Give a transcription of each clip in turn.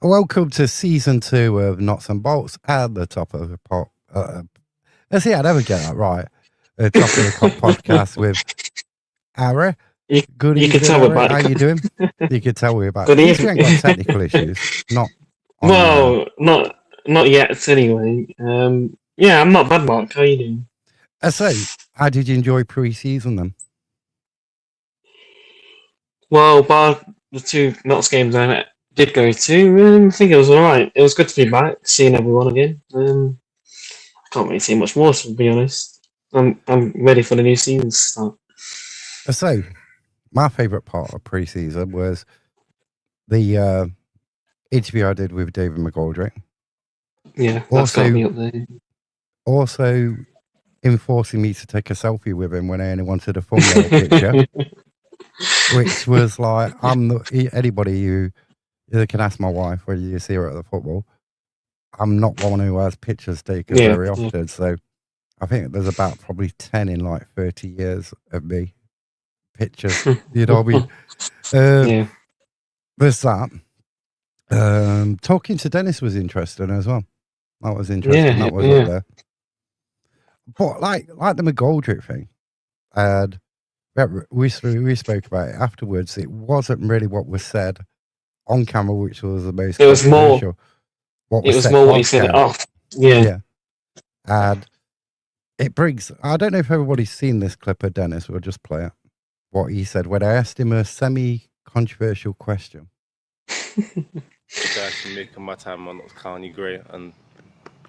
Welcome to season 2 of Notts&bolts at the top of the pop. Let's see, I never get that right. The top of the cop podcast with Ara. You, Good you evening, could tell we're Ara. back. How you doing? You could tell we're about. Good At least we ain't evening. got technical issues. Not on. Well, not yet. Anyway. Yeah, I'm not bad, Mark. How are you doing? So, how did you enjoy pre-season then? Well, bar the two Notts games I did go to, I think it was alright. It was good to be back, seeing everyone again. I can't really say much more, to be honest. I'm ready for the new season to start. So, my favourite part of pre-season was the interview I did with David McGoldrick. Yeah, that's got me up there. Also, enforcing me to take a selfie with him when I only wanted a thumbnail picture, which was like, anybody who can ask my wife whether you see her at the football. I'm not one who has pictures taken very often, so I think there's about probably 10 in like 30 years of me pictures. You know what I mean? There's that. Talking to Dennis was interesting as well. That was interesting. That was up there. But like the McGoldrick thing, and we spoke about it afterwards. It wasn't really what was said on camera, which was the most. It was more. What it was more what he said it off. Yeah. And it brings. I don't know if everybody's seen this clip of Dennis. We'll just play it. What he said when I asked him a semi-controversial question. Guys, for making my time on Notts County great, and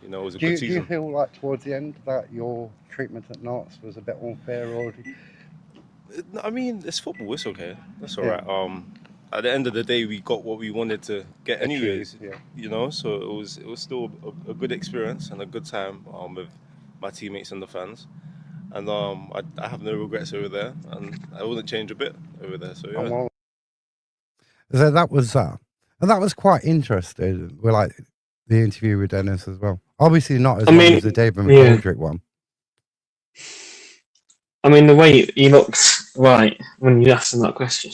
you know, it was a good season. Do you feel like towards the end that your treatment at Notts was a bit unfair, or? I mean, it's football. It's okay. That's all right. At the end of the day, we got what we wanted to get anyways. You know, so it was still a good experience and a good time with my teammates and the fans. And I have no regrets over there, and I wouldn't change a bit over there. So yeah. So that was that. And that was quite interesting. We're like the interview with Dennis as well. Obviously not as long as the David McGoldrick one. I mean, the way he looked right when you asked him that question.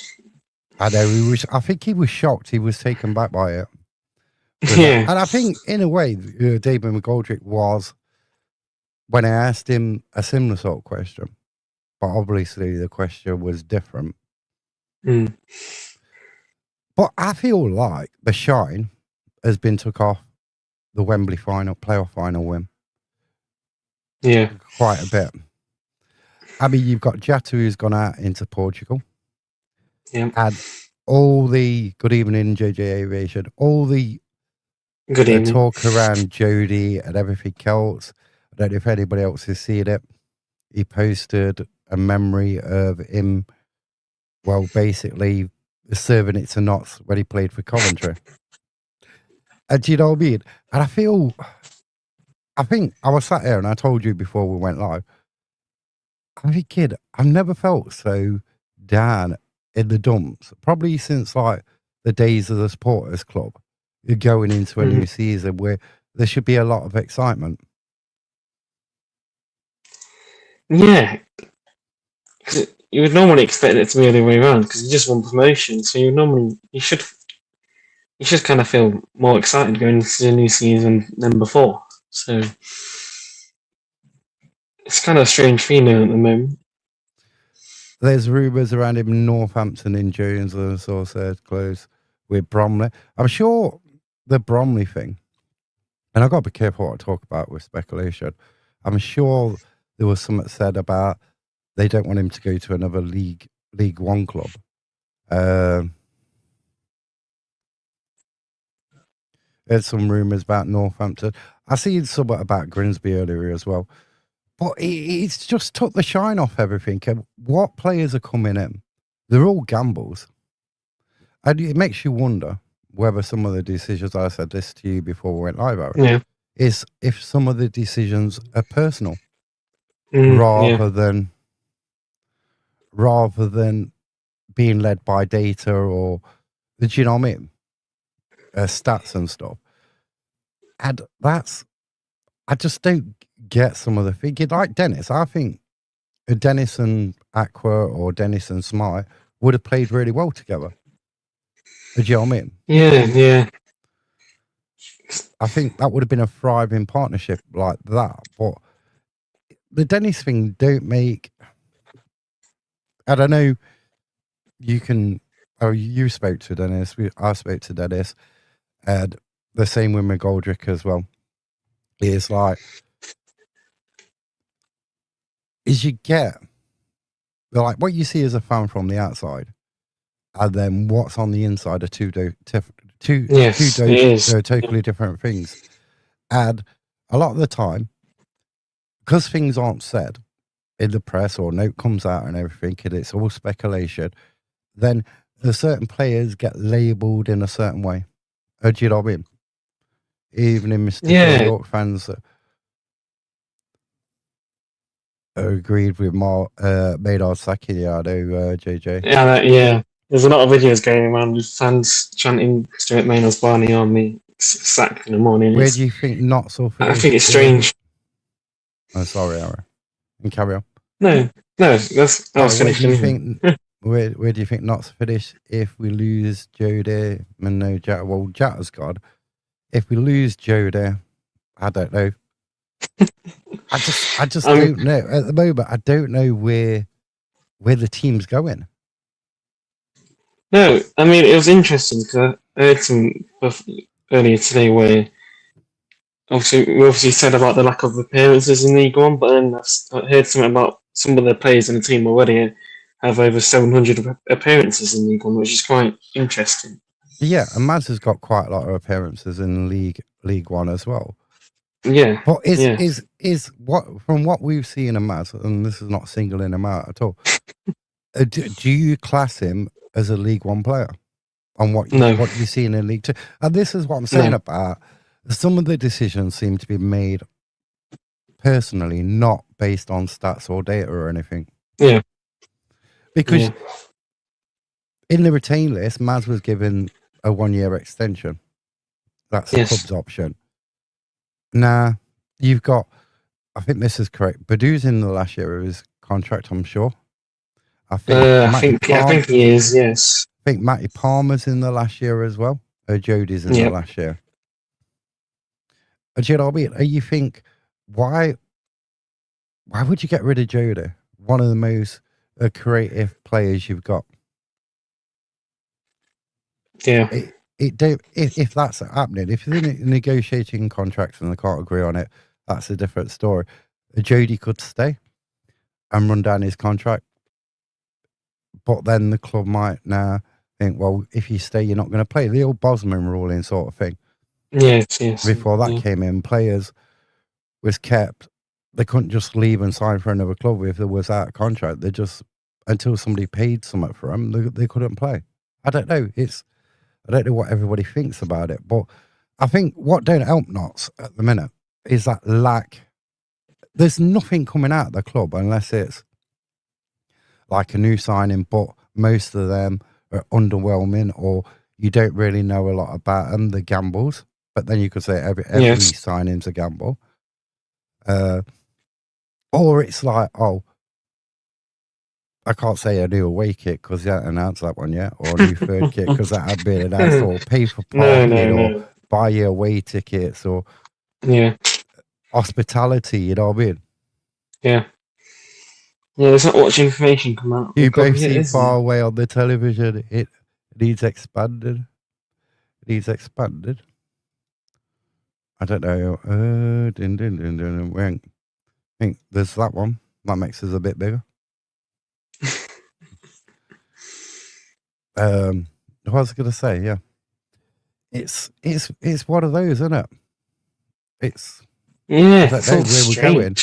I know. I think he was shocked. He was taken back by it. Yeah. And I think, in a way, David McGoldrick was, when I asked him a similar sort of question, but obviously the question was different. But I feel like the shine has been took off the Wembley playoff final win. Yeah. Quite a bit. I mean, you've got Jatu who's gone out into Portugal. Yeah. And all the good evening, JJ Aviation, all the talk around Jody and everything else. I don't know if anybody else has seen it. He posted a memory of him, well, basically serving it to Notts when he played for Coventry. And do you know what I mean? And I think I was sat there and I told you before we went live, I think, kid, I've never felt so down in the dumps, probably since like the days of the Supporters Club. You're going into a new season where there should be a lot of excitement. Yeah. You would normally expect it to be the other way around because you just won promotion, so you should kind of feel more excited going into the new season than before. So it's kind of a strange feeling at the moment. There's rumours around him Northampton in June, and so said close with Bromley. I'm sure the Bromley thing, and I've got to be careful what I talk about with speculation. I'm sure there was something said about they don't want him to go to another League One club. There's some rumours about Northampton. I seen something about Grimsby earlier as well. But it's just took the shine off everything. And what players are coming in, they're all gambles. And it makes you wonder whether some of the decisions, I said this to you before we went live, Aaron, is if some of the decisions are personal rather than being led by data or, do you know what I mean? Stats and stuff. And I just don't get some of the thinking. Like Dennis, I think Dennis and Aqua or Dennis and Smythe would have played really well together. Do you know what I mean? Yeah. I think that would have been a thriving partnership like that. But the Dennis thing don't make. I don't know. You can. Oh, you spoke to Dennis. I spoke to Dennis, and the same with McGoldrick as well. It's like, is you get like what you see as a fan from the outside, and then what's on the inside are two Yes, it is. totally different things. And a lot of the time, because things aren't said in the press or note comes out and everything, and it's all speculation, then the certain players get labelled in a certain way. Do you know what I mean? Even in Mr. York fans that agreed with Maynard sacking, I know, JJ. Yeah. There's a lot of videos going around with fans chanting Stuart Maynard's Barney on me sack in the morning. Where do you think Notts will finish? I think it's strange. Oh, sorry, Aaron. And carry on. No, that's I was finishing. Where do you think Notts finish if we lose Jody and no Jack? Well, Jatta's gone. If we lose Jody, I don't know. I just don't know at the moment. I don't know where the team's going. No, I mean it was interesting because I heard some earlier today where we said about the lack of appearances in League One, but then I heard something about some of the players in the team already have over 700 appearances in League One, which is quite interesting. Yeah, and Maz has got quite a lot of appearances in League One as well. Yeah, but is what from what we've seen in Maz, and this is not singling him out at all. Do you class him as a League One player on what you see in League Two? And this is what I'm saying about some of the decisions seem to be made personally, not based on stats or data or anything. Yeah, because in the retain list, Maz was given a 1-year extension. That's the club's option. Now, you've got, I think this is correct, Badou's in the last year of his contract, I'm sure. I think he is, yes. I think Matty Palmer's in the last year as well. Jody's in the last year. Do you know what I mean? You think, why would you get rid of Jody? One of the most creative players you've got. Yeah. If that's happening, if they're negotiating contracts and they can't agree on it, that's a different story. Jody could stay and run down his contract, but then the club might now think, well, if you stay, you're not going to play. The old Bosman ruling sort of thing. Yes. Before that came in, players was kept. They couldn't just leave and sign for another club if there was out of contract. They just, until somebody paid something for them, they couldn't play. I don't know. I don't know what everybody thinks about it, but I think what don't help Notts at the minute is that lack. There's nothing coming out of the club unless it's like a new signing, but most of them are underwhelming or you don't really know a lot about them, the gambles. But then you could say every signing's a gamble. Or it's like, oh, I can't say a new away kit because they haven't announced that one yet, or a new third kit because that had been announced, or pay for parking, or buy your away tickets, or hospitality, you know what I mean? Yeah, there's not much information come out. You both see far away on the television. It needs expanded. I don't know. I think there's that one. That makes us a bit bigger. What was I going to say? Yeah, it's one of those, isn't it? It's I don't know where we're going.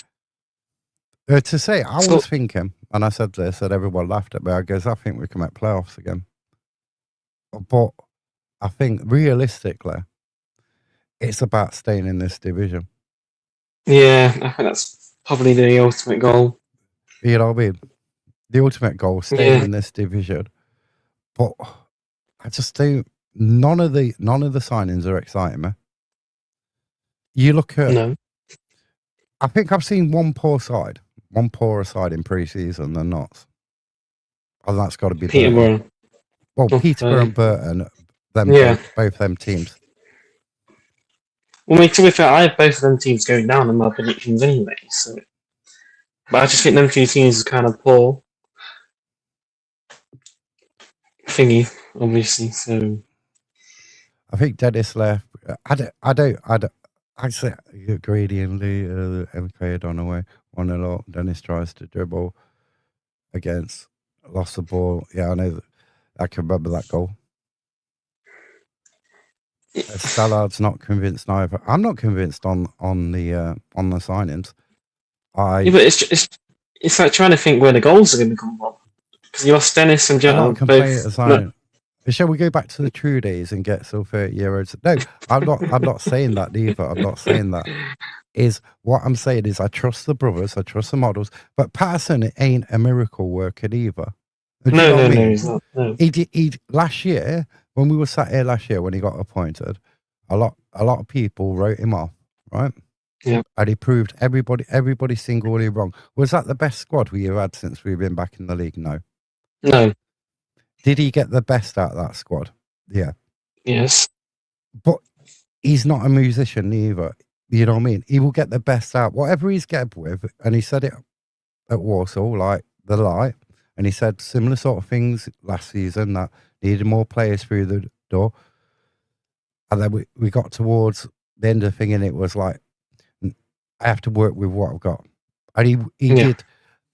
To say, I was thinking, and I said this, and everyone laughed at me. I guess I think we can make playoffs again, but I think realistically, it's about staying in this division. Yeah, I think that's probably the ultimate goal. You know what I mean? The ultimate goal, staying in this division. But I just don't. None of the signings are exciting me. You look at. No. I think I've seen one poorer side in pre-season than Notts, and that's got to be Peterborough. Well, Peterborough and Burton, both them teams. Well, I mean, to be fair, I have both of them teams going down in my predictions anyway. So, but I just think them two teams are kind of poor thingy, obviously. So I think Dennis left. I say Grady and Lee, MK Donaway, 1-0. Dennis tries to dribble against, lost the ball. Yeah, I know that. I can remember that goal. Stallard's not convinced either. I'm not convinced on the signings. yeah, but it's like trying to think where the goals are going to come from because you lost Dennis and I'm Jota not complaining both. at signing. Shall we go back to the true days and get some 30-year-olds? No, I'm not saying that either. I'm not saying that. Is what I'm saying is I trust the brothers, I trust the models, but Patterson ain't a miracle worker either. Do you know what I mean? He's not. No. He last year, when we were sat here last year when he got appointed, a lot of people wrote him off, right? Yeah. And he proved everybody singularly wrong. Was that the best squad we've had since we've been back in the league? No. No. Did he get the best out of that squad? Yeah. Yes. But he's not a musician either. You know what I mean? He will get the best out. Whatever he's get with, and he said it at Warsaw, like the light, and he said similar sort of things last season that needed more players through the door. And then we got towards the end of the thing, and it was like, I have to work with what I've got. And he did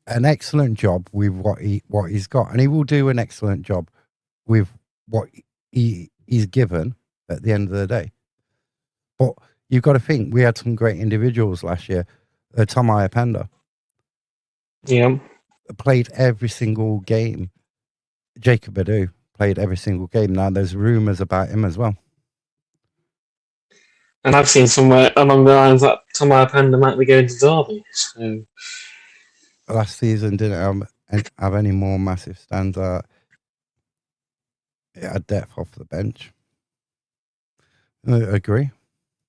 an excellent job with what he's got, and he will do an excellent job with what he's given at the end of the day. But you've got to think we had some great individuals last year. Tom Iapenda, played every single game. Jacob Badu played every single game. Now there's rumours about him as well. And I've seen somewhere along the lines that Tom Iapenda might be going to Derby. So last season didn't have any more massive standout. It had depth off the bench. I agree.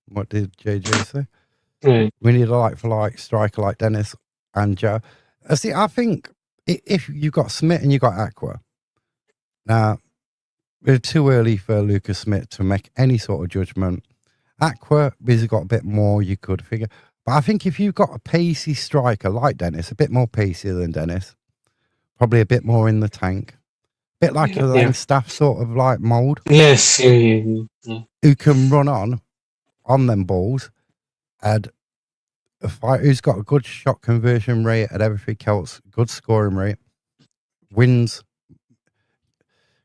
What did JJ say? We need a like-for-like striker like Dennis and Joe. See, I think if you got Smith and you got Aqua, now it's too early for Lucas Smith to make any sort of judgment. Aqua, because he got a bit more, you could figure. But I think if you've got a pacey striker like Dennis, a bit more pacey than Dennis, probably a bit more in the tank, a bit like a Langstaff sort of like mould. Yes, who can run on them balls, and a fighter who's got a good shot conversion rate and everything else, good scoring rate, wins,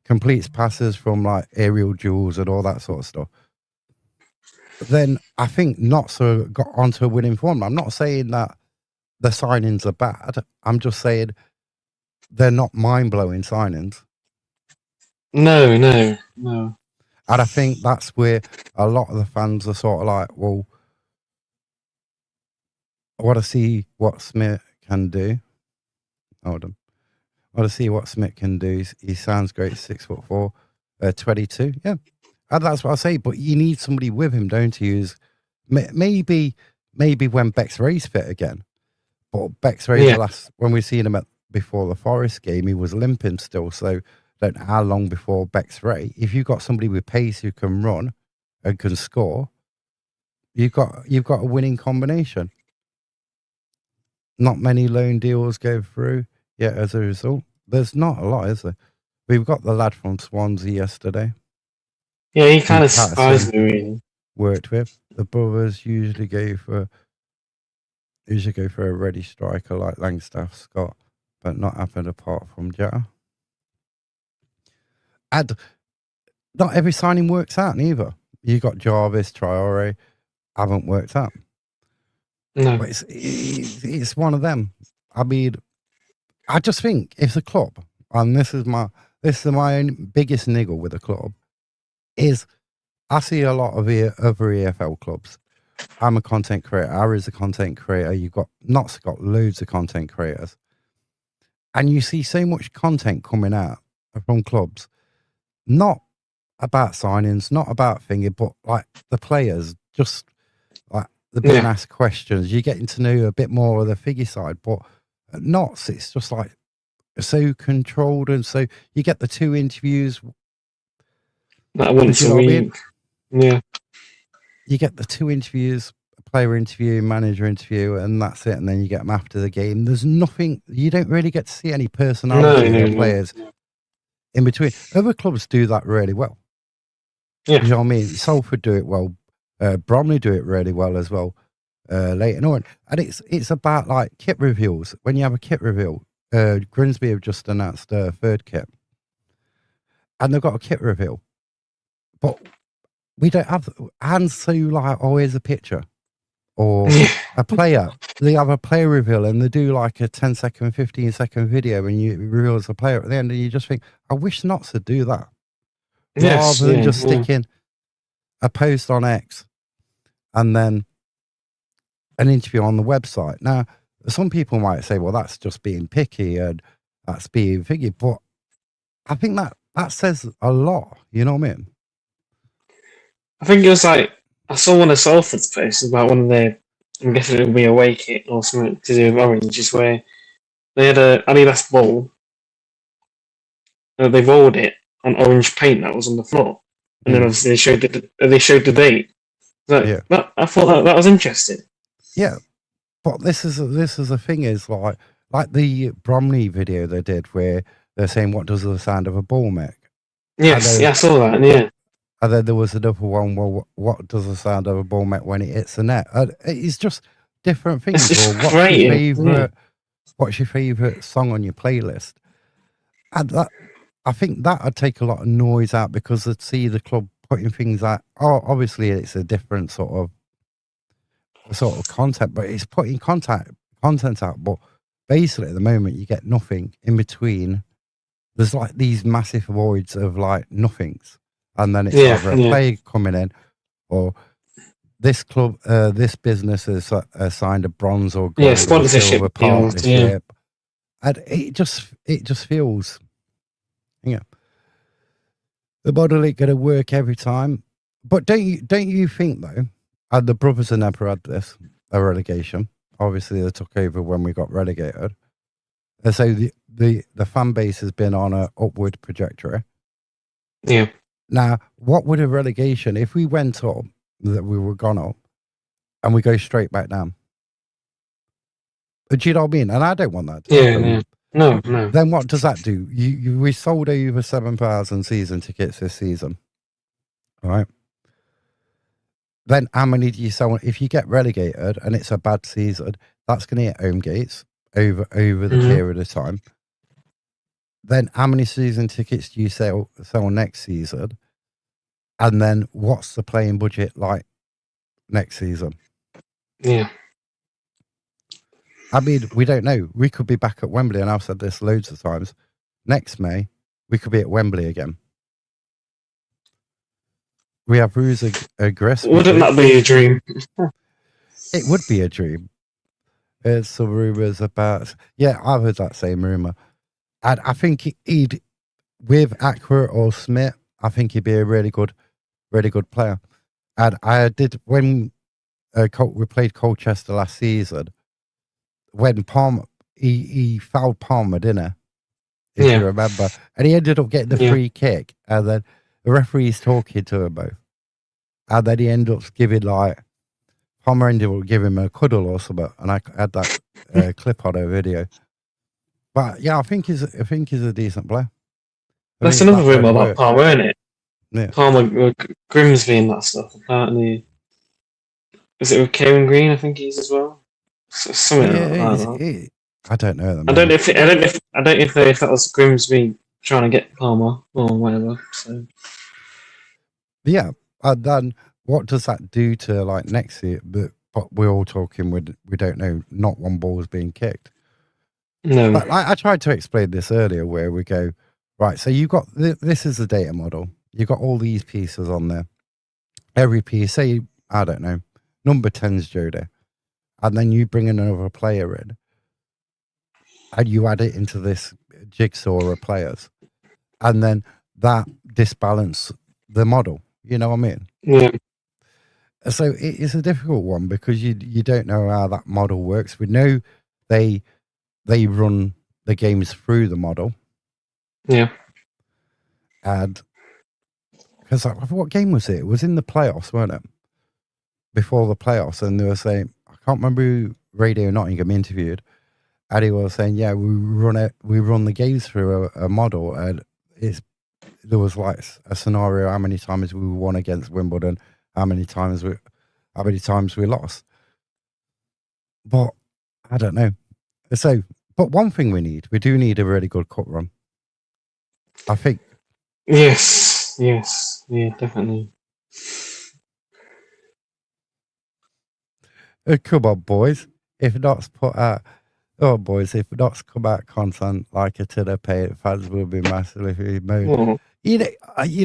completes passes from like aerial duels and all that sort of stuff. Then I think Notts got onto a winning form. I'm not saying that the signings are bad. I'm just saying they're not mind-blowing signings. No. And I think that's where a lot of the fans are sort of like, well, I want to see what Smith can do. Hold on. I want to see what Smith can do. He sounds great, 6'4", 22. Yeah. And that's what I say. But you need somebody with him, don't you? Maybe when Bex Ray's fit again. But Bex Ray, when we've seen him before the Forest game, he was limping still. So I don't know how long before Bex Ray. If you've got somebody with pace who can run and can score, you've got a winning combination. Not many loan deals go through yet as a result. There's not a lot, is there? We've got the lad from Swansea yesterday. Yeah, he kind of surprised me, really. Worked with. The brothers usually go for a ready striker like Langstaff, Scott, but not happened apart from Jetta. And not every signing works out neither. You got Jarvis, Traore, haven't worked out. No. But it's one of them. I mean, I just think if the club, and this is my own biggest niggle with the club, is I see a lot of other EFL clubs. I'm a content creator. Harry's a content creator. You've got Notts got loads of content creators. And you see so much content coming out from clubs, not about signings, not about thinking, but like the players, just like the being asked questions. You're getting to know a bit more of the figure side, but at Notts, it's just like so controlled. And so you get the 2 interviews. That once a week. Yeah. you get the 2 interviews, player interview, manager interview, and that's it. And then you get them after the game. There's nothing, you don't really get to see any personality of the players in between. Other clubs do that really well. Yeah. You know what I mean? Salford do it well. Bromley do it really well as well. Leighton Orient. And it's about like kit reveals. When you have a kit reveal, Grimsby have just announced a third kit. And they've got a kit reveal. But we don't have, and so like, oh, here's a picture. Or a player. They have a player reveal and they do like a 10-second, 15-second video and you reveal as a player at the end and you just think, I wish Notts would do that. Yes, Rather than just sticking a post on X and then an interview on the website. Now, some people might say, well, that's just being picky and that's being figgy, but I think that says a lot, you know what I mean? I think it was like, I saw one of Salford's posts about one of their, I'm guessing it would be a away kit or something to do with Orange, is where they had a Adidas ball, they rolled it on orange paint that was on the floor, and then obviously they showed the date. I thought that was interesting. Yeah, but this is the thing is like the Bromley video they did where they're saying what does the sound of a ball make? Yes, I saw that. Yeah, and then there was another one. Well, what does the sound of a ball make when it hits the net? It's just different things. It's or what's great, your favorite? What's your favorite song on your playlist? And that, I think that would take a lot of noise out because they'd see the club putting things out. Oh, obviously it's a different sort of content, but it's putting content out. But basically, at the moment, you get nothing in between. There's like these massive voids of like nothings, and then it's either a player coming in, or this club, this business has signed a bronze or gold or silver partnership, and it just feels, the model ain't going to work every time. But don't you think though? And the brothers have never had this a relegation. Obviously, they took over when we got relegated, and so the fan base has been on an upward trajectory. Yeah. Now, what would a relegation if we went up, that we were gone up, and we go straight back down? Do you know what I mean? And I don't want that to happen. No. Then what does that do? We sold over 7,000 season tickets this season, right? Then how many do you sell? If you get relegated and it's a bad season, that's going to hit home gates over the period of time. Then how many season tickets do you sell next season? And then what's the playing budget like next season? Yeah. I mean, we don't know. We could be back at Wembley, and I've said this loads of times. Next May, we could be at Wembley again. We have rules aggressive. Wouldn't that be a dream? It would be a dream. There's some rumours about... Yeah, I've heard that same rumour. And I think he'd, with Accurate or Smith, I think he'd be a really good player. And I did, when we played Colchester last season, when Palmer, he fouled Palmer, didn't he? If you remember. And he ended up getting the free kick. And then the referee's talking to him both. And then he ended up giving Palmer ended up giving him a cuddle or something. And I had that clip on a video. But yeah, I think he's a decent player. That's another rumour about Palmer, isn't it? Yeah. Palmer, Grimsby and that stuff. Apparently, is it with Kieran Green? I think he's as well. Something like that. I don't know. I don't know if that was Grimsby trying to get Palmer or whatever. So yeah, and then what does that do to like next year? But we're all talking. We don't know. Not one ball is being kicked. No. But I tried to explain this earlier, where we go right. So you got this is the data model. You got all these pieces on there. Every piece, say I don't know, number 10's Jody, and then you bring another player in, and you add it into this jigsaw of players, and then that disbalance the model. You know what I mean? Yeah. So it's a difficult one because you don't know how that model works. We know they run the games through the model. Yeah. And because what game was it? It was in the playoffs, weren't it? before the playoffs, and they were saying, I can't remember who Radio Nottingham interviewed, and he was saying, yeah, we run the games through a model, and there was like a scenario how many times we won against Wimbledon, how many times we lost. But I don't know. So, but one thing we do need a really good cup run. I think. Yes, yeah, definitely. Come on, boys. If Notts come out content like a to the pay, fans will be massively moved. You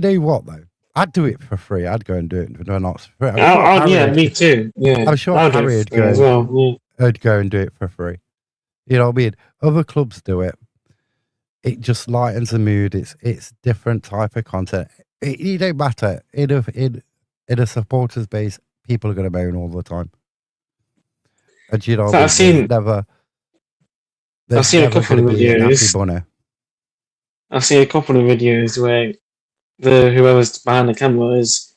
know what though? I'd do it for free. I'd go and do it for Notts for free. Me too. Yeah, I'm sure Harry would go as well. Yeah. I'd go and do it for free. You know what I mean? Other clubs do it. It just lightens the mood. It's different type of content. It don't matter. In a supporters base, people are going to moan all the time. And you know, So I've seen a couple of videos. I've seen a couple of videos where whoever's behind the camera is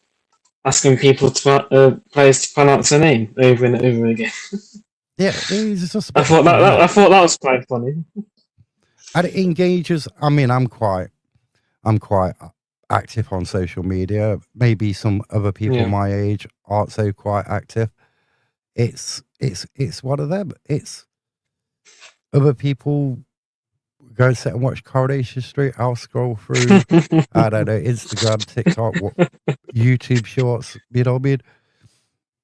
asking players to pronounce their name over and over again. Yeah, it's just. I thought that was quite funny. And it engages. I mean, I'm quite active on social media. Maybe some other people my age aren't so quite active. It's one of them. It's other people go and sit and watch Coronation Street. I'll scroll through. I don't know, Instagram, TikTok, YouTube Shorts. You know what I mean?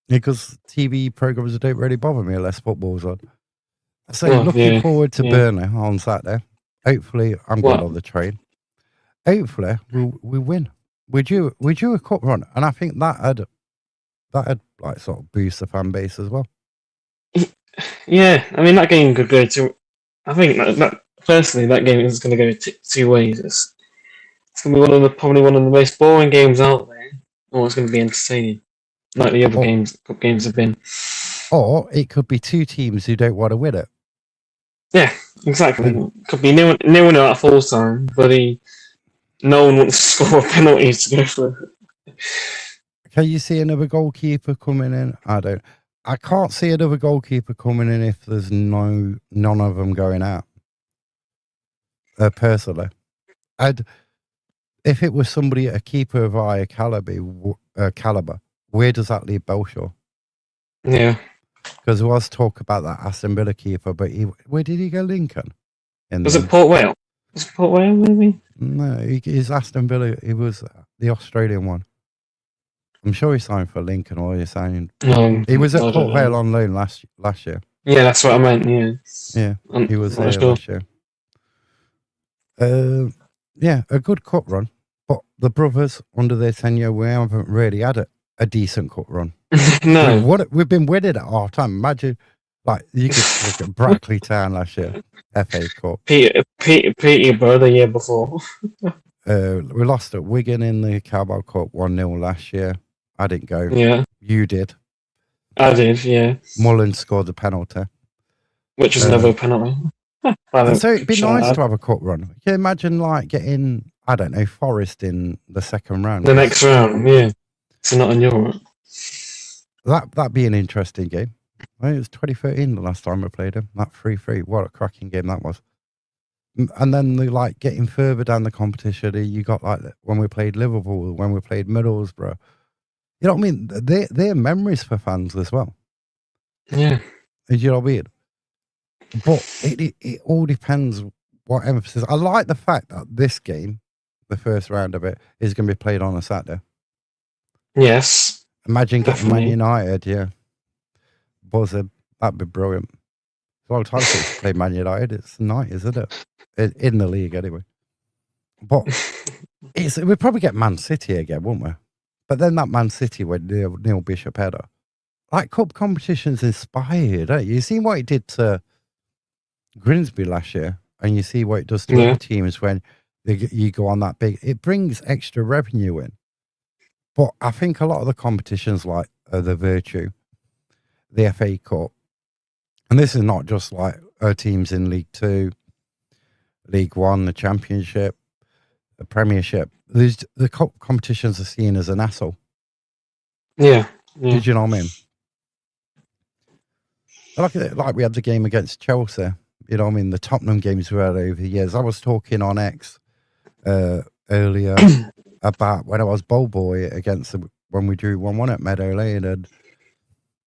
Because TV programs don't really bother me unless football's on. So looking forward to Burnley on Saturday. Hopefully, I'm going on the train. Hopefully, we win. We do a cup run, and I think that'd like sort of boost the fan base as well. Yeah, I mean that game could go to. I think that personally, that game is going to go two ways. It's going to be probably one of the most boring games out there, or it's going to be entertaining, like the other cup games have been. Or it could be two teams who don't want to win it. Yeah, exactly. Could be no one at full time, but no one wants to score penalties to go for it. Can you see another goalkeeper coming in? I can't see another goalkeeper coming in if there's none of them going out. Personally, if it was somebody, a keeper of higher caliber, where does that leave Belshaw? Yeah. Because there was talk about that Aston Villa keeper, but where did he go? Lincoln? Was it Port Vale? Was it Port Vale, maybe? No, he's Aston Villa. He was the Australian one. I'm sure he signed for Lincoln, or he signed. He was at Port Vale on loan last year. Yeah, that's what I meant. Yeah. Yeah, he was there last year. Yeah, a good cup run. But the brothers, under their tenure, we haven't really had a decent cup run. No. We've been winning at half time. Imagine, like, you could look at Brackley Town last year, FA Cup. Peterborough the year before. We lost at Wigan in the Carabao Cup 1-0 last year. I didn't go. Yeah. You did. I did, yeah. Mullen scored the penalty. Which was another penalty. So it'd be nice to have a cup run. Can you imagine, like, getting, I don't know, Forest in the second round? The next round, yeah. So not in Europe. That'd be an interesting game. I think it was 2013 the last time we played them. That 3-3. What a cracking game that was. And then like getting further down the competition, you got like when we played Liverpool, when we played Middlesbrough. You know what I mean? They're memories for fans as well. Yeah. You know what I mean? But it all depends what emphasis. I like the fact that this game, the first round of it, is going to be played on a Saturday. Yes. Imagine getting Man United, yeah. Buzzing. That'd be brilliant. It's a long time since we played Man United. It's a night, isn't it? In the league, anyway. But we'd probably get Man City again, wouldn't we? But then that Man City with Neil Bishop header. Like, cup competition's inspired, don't you? You see what it did to Grimsby last year, and you see what it does to other teams when you go on that big. It brings extra revenue in. But I think a lot of the competitions like the Virtue, the FA Cup, and this is not just like teams in League 2, League 1, the Championship, the Premiership. The cup competitions are seen as an hassle. Yeah, Yeah. Did you know what I mean? Like we had the game against Chelsea. You know what I mean? The Tottenham games we had over the years. I was talking on X earlier about when I was bowl boy when we drew 1-1 at Meadow Lane, and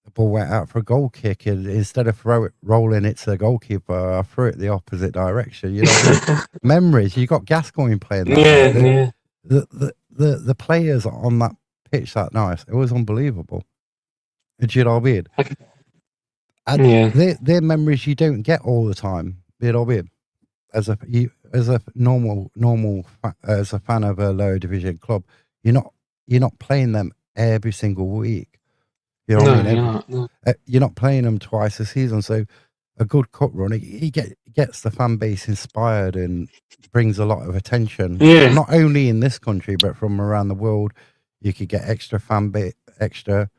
the ball went out for a goal kick, and instead of rolling it to the goalkeeper, I threw it the opposite direction. You know, memories. You got Gascoigne playing that night. The players on that pitch that night, it was unbelievable. Do you know what I mean? And they're memories you don't get all the time. You know what I mean? As a fan of a lower division club, you're not playing them every single week. You know what I mean? You're not playing them twice a season. So a good cup run, he gets the fan base inspired and brings a lot of attention. Yeah. Not only in this country, but from around the world. You could get extra fan base, extra.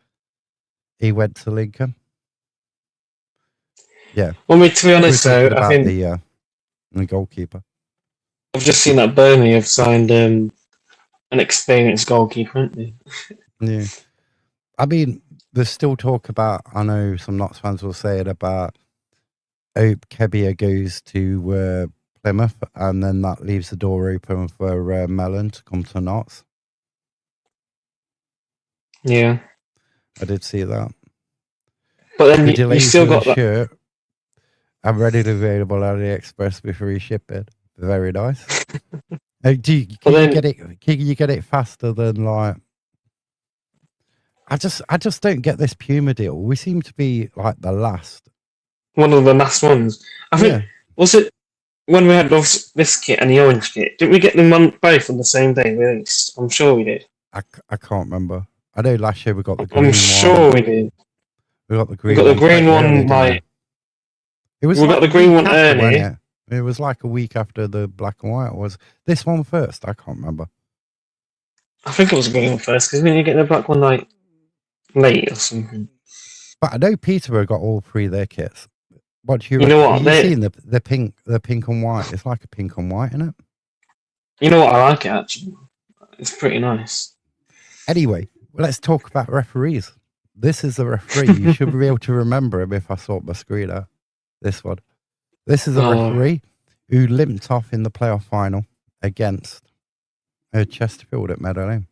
He went to Lincoln. Yeah. Well, to be honest, though, I think the goalkeeper. I've just seen that Burnley have signed an experienced goalkeeper, haven't they? Yeah. I mean, there's still talk about, I know some Notts fans will say it about Hope Kebia goes to Plymouth, and then that leaves the door open for Mellon to come to Notts. Yeah. I did see that. But then you still got that shirt. I'm readily available on AliExpress before you ship it. Very nice. Can you get it faster than like? I just don't get this Puma deal. We seem to be like the last. One of the last ones. I think was it when we had this kit and the orange kit? Didn't we get them both on the same day released? I'm sure we did. I can't remember. I know last year we got the green one. I'm sure we did. We got the green. We got the green one like. We got the green one early. It was like a week after the black and white. Was this one first? I can't remember. I think it was the green one first because we didn't get the black one like late or something. But I know Peterborough got all three of their kits. What do you? You know what? Have you seen the pink and white? It's like a pink and white, isn't it? You know what? I like it actually. It's pretty nice. Anyway, let's talk about referees. This is the referee. You should be able to remember him if I sort my screen out. This one. This is a referee who limped off in the playoff final against Chesterfield at Meadow Lane.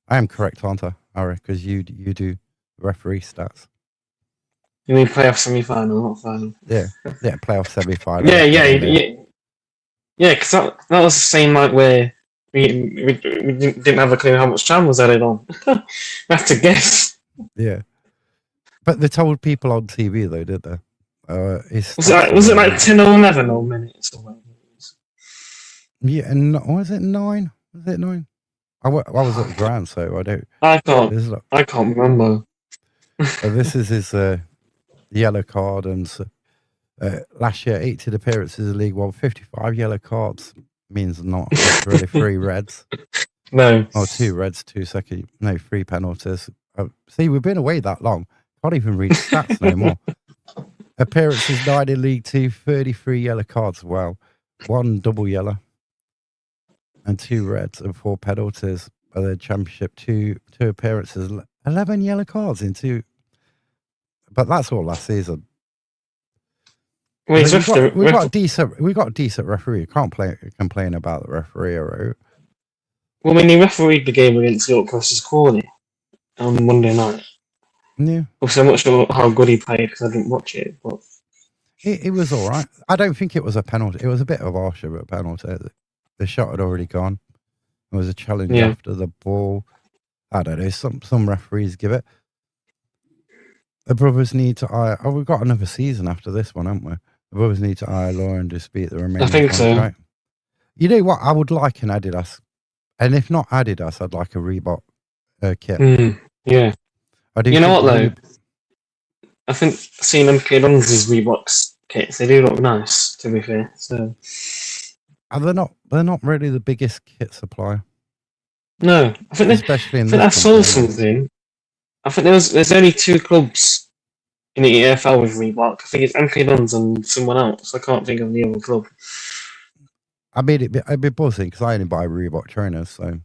I am correct, aren't I, Harry? Because you do referee stats. You mean playoff semi-final, not final? Yeah, playoff semi-final. Yeah, because that was the same night where we didn't have a clue how much time was added on. We had to guess. Yeah, but they told people on TV though, did they? Was it like 10 or 11 or minutes or whatever it was? Yeah, and was it 9? Was it 9? I was at the ground, so I don't. I can't remember. This is his yellow card, and last year 18 appearances in League One, 55 yellow cards means not really 3 reds. No. Oh, 2 reds, 3 penalties. See, we've been away that long. Can't even read stats no more. Appearances 9 in League 2, 33 yellow cards. Wow. 1 double yellow. And 2 reds and 4 penalties. And then Championship, 2 appearances, 11 yellow cards in 2. But that's all last season. We've got a decent referee. You can't complain about the referee, right? Well, I mean, he refereed the game against York versus Crawley on Monday night. Yeah. Also, I'm not sure how good he played because I didn't watch it, but it was all right. I don't think it was a penalty. It was a bit of a penalty. The shot had already gone. It was a challenge after the ball. I don't know. Some referees give it. The brothers need to we've got another season after this one, haven't we? The brothers need to law and dispute the remaining. I think contract. So. You know what? I would like an Adidas, and if not Adidas, I'd like a Reebok kit. Yeah. I do. You know what though? I think seeing MK Dons' Reeboks kits, they do look nice. To be fair, so they're not really the biggest kit supplier. No, I think especially in I saw something. I think there's only 2 clubs in the EFL with Reebok. I think it's MK Dons and someone else. I can't think of the other club. I mean, it'd be buzzing because I only buy Reebok trainers, so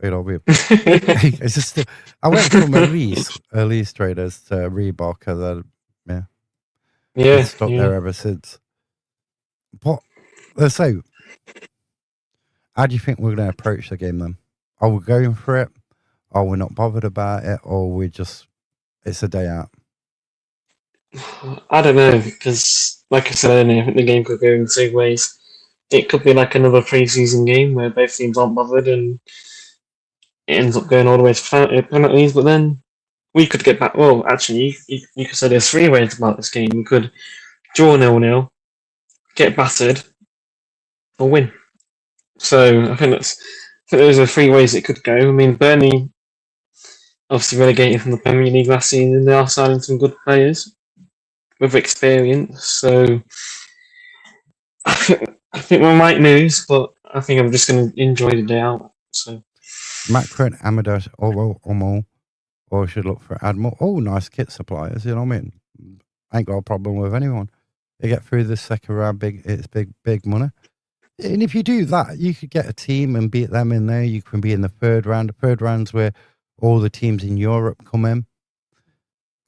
You know, it's just I went from Elise traders to Reebok, and then it's stuck there ever since. But so, how do you think we're going to approach the game then? Are we going for it? Are we not bothered about it? Or we just it's a day out? I don't know, because like I said earlier, I think the game could go in two ways. It could be like another pre-season game where both teams aren't bothered and it ends up going all the way to penalties, but then we could get back. Well, actually, you could say there's three ways about this game. We could draw 0-0, get battered, or win. So I think those are three ways it could go. I mean, Burnley obviously relegated from the Premier League last season. They are signing some good players with experience, so I think we might lose, but I think I'm just going to enjoy the day out. So Macron, Amadeus, Omo, or we should look for Admiral. Oh, nice kit suppliers. You know what I mean? I ain't got a problem with anyone. They get through the second round. It's big money. And if you do that, you could get a team and beat them in there. You can be in the third round. The third round's where all the teams in Europe come in.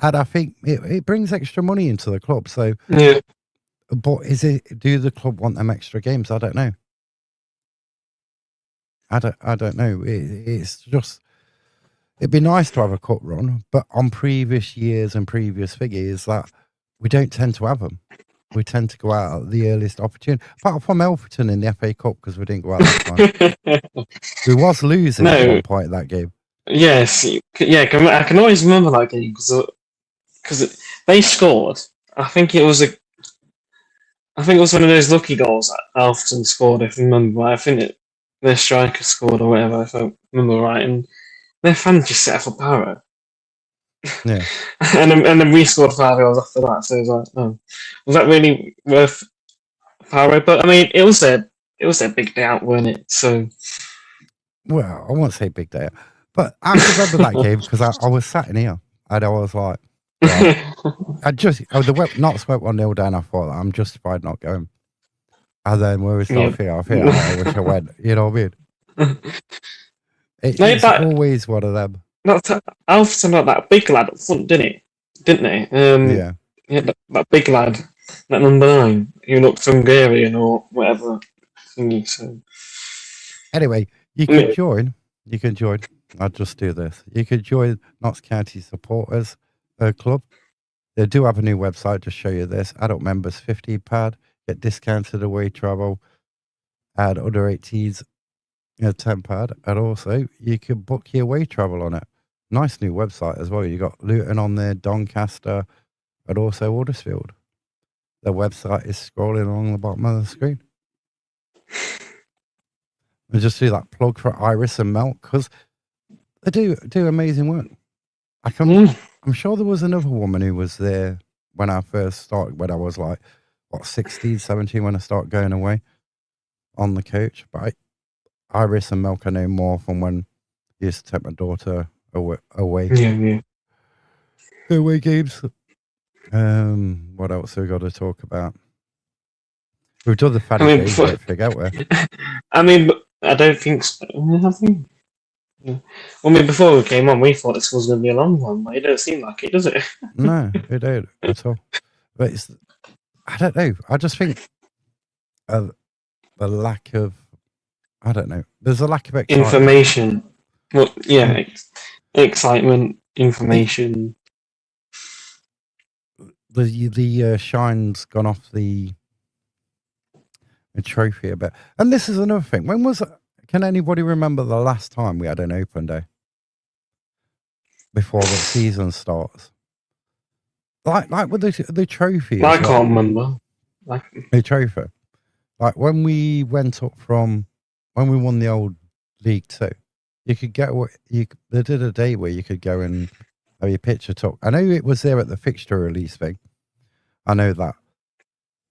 And I think it brings extra money into the club. So, yeah. But do the club want them extra games? I don't know. I don't know. It's just, it'd be nice to have a cup run, but on previous years and previous figures, that we don't tend to have them. We tend to go out at the earliest opportunity. Apart from Elverton in the FA Cup, because we didn't go out that time. We was losing at one point in that game. Yes, yeah, I can always remember that game because they scored. I think it was one of those lucky goals that Alfton scored, if I remember right. I think their striker scored or whatever, if I remember right, and their fans just set up a power. Yeah. and then we scored 5 goals after that, so it was like, oh, was that really worth power? But I mean, it was their big day out, wasn't it? So, well, I won't say big day out, but I remember that game because I was sat in here and I was like, well, the Notts went 1-0 down. I thought I'm justified not going. And then when we started thinking, I wish I went. You know what I mean? It's always one of them. Alfton had that big lad up front, didn't they? Yeah. Yeah, that big lad, that number 9, who looked Hungarian or whatever. So. Anyway, you can join. I'll just do this. You can join Notts County Supporters Club. They do have a new website to show you this. Adult members, £50. Get discounted away travel. Add under 18s, £10. And also, you can book your away travel on it. Nice new website as well. You got Luton on there, Doncaster, and also Huddersfield. The website is scrolling along the bottom of the screen. And just do that plug for Iris and Melt because they do amazing work. I'm sure there was another woman who was there when I first started, when I was like, 16, 17, when I started going away on the coach. But Iris and Milk I know more from when I used to take my daughter away. Yeah. Away games. What else have we got to talk about? We've done the fatty games, don't forget where. I mean, I don't think so. Yeah. I mean, before we came on, we thought this was going to be a long one, but it don't seem like it, does it? No, it don't at all. But I don't know. I just think the lack of, I don't know. There's a lack of excitement. Information. Well, yeah, excitement, information. The shine's gone off the trophy a bit. And this is another thing. When was it? Can anybody remember the last time we had an open day before the season starts? Like with the trophy. I can't remember. The trophy. Like when we went up when we won the old League 2, you could they did a day where you could go and have your picture took. I know it was there at the fixture release thing. I know that.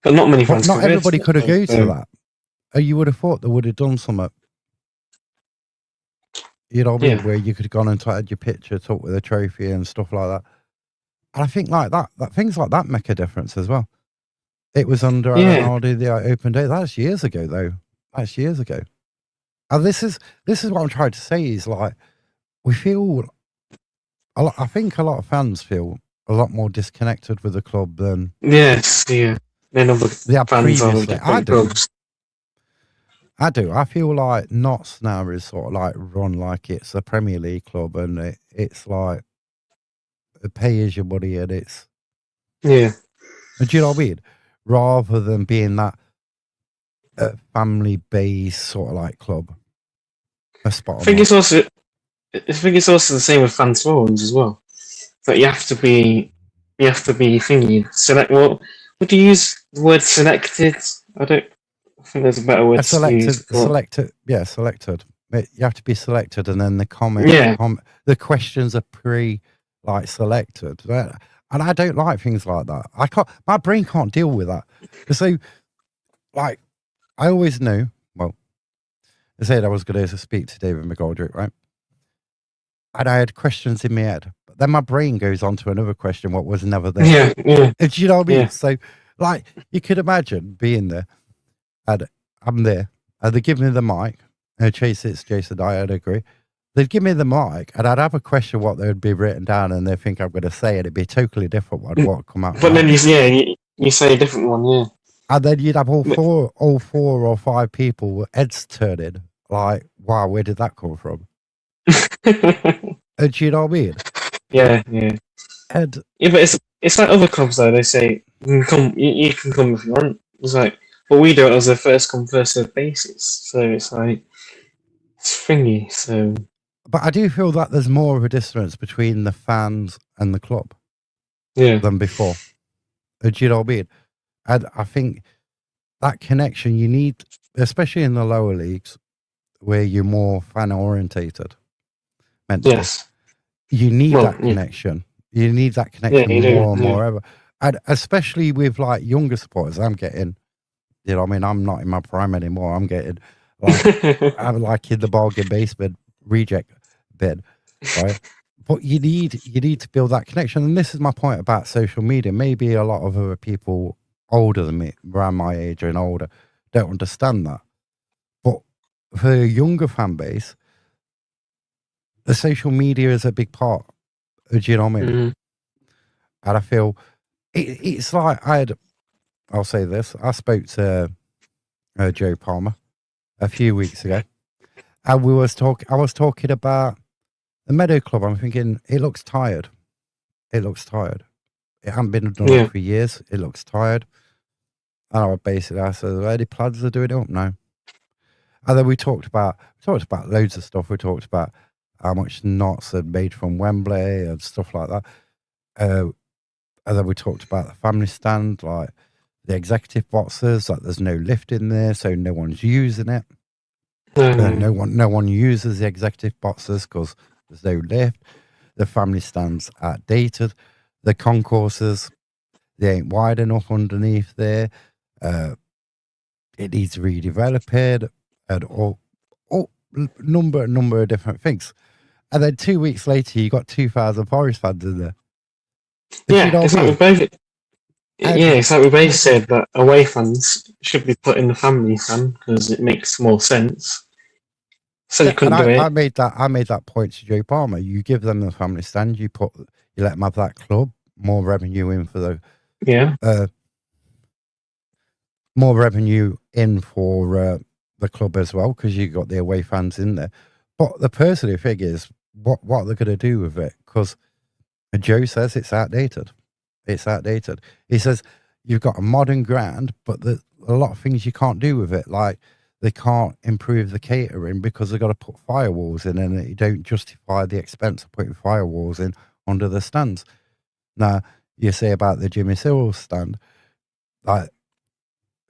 But not many fans. Not everybody could have go to that. You would have thought they would have done something. You know what I mean? Where you could have gone and had your picture took with a trophy and stuff like that. And I think like that things like that make a difference as well. It was under the open day. That's years ago, though. That's years ago. And this is what I'm trying to say is like we feel a lot. I think a lot of fans feel a lot more disconnected with the club than Yes, yeah. Then other they had fans of previously. I different do. clubs. I do. I feel like Notts now is sort of like run like it's a Premier League club, and it's like it pays your money, and it's. Yeah. Do you know what I mean? Rather than being that family-based sort of like club. A spot I think it's also the same with fan forums as well. That you have to be thingy select. Would you use the word selected? I think there's a better word to use. Selected. You have to be selected, and then the questions are selected. And I don't like things like that. My brain can't deal with that. So, like, I always knew. Well, I said I was going to speak to David McGoldrick, right? And I had questions in my head, but then my brain goes on to another question, what was never there. Yeah. Do you know what I mean? Yeah. So, like, you could imagine being there, and I'm there, and they give me the mic, and Jason, I'd agree. They'd give me the mic, and I'd have a question what they would be written down, and they think I'm going to say, and it'd be a totally different one. What would come out? But then you say a different one, yeah. And then you'd have all four or five people with heads turning, like, wow, where did that come from? Do you know what I mean? Yeah. And yeah, but it's like other clubs though. They say you can come if you want. It's like, but we do it as a first come first served basis. So it's like it's thingy. So, but I do feel that there's more of a distance between the fans and the club, than before. Do you know what I mean? And I think that connection you need, especially in the lower leagues, where you're more fan orientated. Yes. You need that connection. You need that connection more and more ever. And especially with like younger supporters, I'm getting, you know, I mean, I'm not in my prime anymore. I'm getting I'm like in the bargain basement reject bid, right? But you need to build that connection. And this is my point about social media. Maybe a lot of other people older than me, around my age and older, don't understand that. But for a younger fan base, the social media is a big part. Do you know what I mean? Mm-hmm. And I feel it's like I'll say this. I spoke to Joe Palmer a few weeks ago, and I was talking about the Meadow Club. I'm thinking it looks tired. It hasn't been done for years. It looks tired. And I said, "Are any plans of doing it up now?" And then we talked about loads of stuff. We talked about how much Notts had made from Wembley and stuff like that. And then we talked about the family stand, like the executive boxes, like there's no lift in there, so no one's using it. No one uses the executive boxes because there's no lift. The family stand's outdated. The concourses, they ain't wide enough underneath there. It needs redeveloped and all number of different things. And then 2 weeks later, you got 2,000 Forest fans in there. It's like we both said that away fans should be put in the family stand because it makes more sense. So you couldn't do it. I made that point to Joe Palmer. You give them the family stand. You let them have that club. More revenue in for the more revenue in for the club as well because you got the away fans in there. But the personal thing is what they're going to do with it because Joe says it's outdated. He says you've got a modern ground, but a lot of things you can't do with it. Like they can't improve the catering because they've got to put firewalls in, and you don't justify the expense of putting firewalls in under the stands. Now you say about the Jimmy Cyril stand, like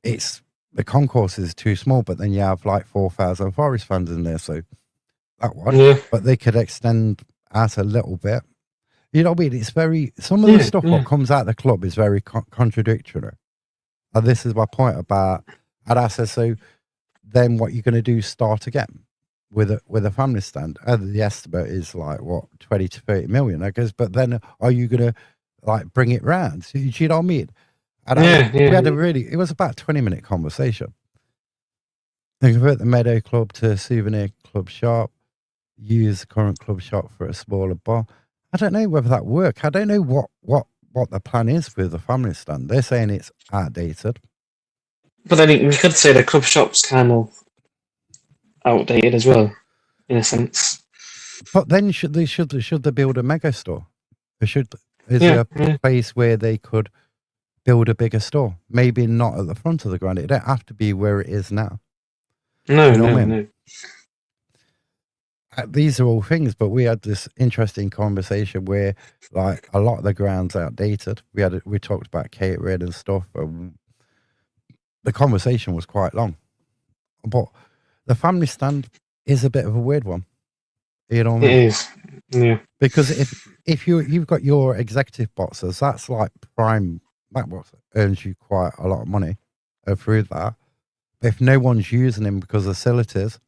the concourse is too small, but then you have like 4,000 Forest fans in there, so that one. But they could extend out a little bit. You know what I mean? It's very some of the stuff what comes out of the club is very contradictory. And this is my point about. And I said, so then what you're going to do? Start again with a family stand? And the estimate is like what 20 to 30 million, I guess. But then are you going to like bring it round? So, do you know what I mean? And we had it was about a 20-minute conversation. They convert the Meadow Club to a souvenir club shop. Use the current club shop for a smaller bar. I don't know whether that work. I don't know what the plan is with the family stand. They're saying it's outdated. But then you could say the club shop's kind of outdated as well, in a sense. But then should they build a mega store? Is there a place where they could build a bigger store? Maybe not at the front of the ground. It don't have to be where it is now. No, you know what I mean? These are all things, but we had this interesting conversation where, like, a lot of the ground's outdated. We talked about catering and stuff. The conversation was quite long, but the family stand is a bit of a weird one. You know what I mean? It is, yeah. Because if you've got your executive boxes, that's like prime. That earns you quite a lot of money through that. But if no one's using them because of facilities,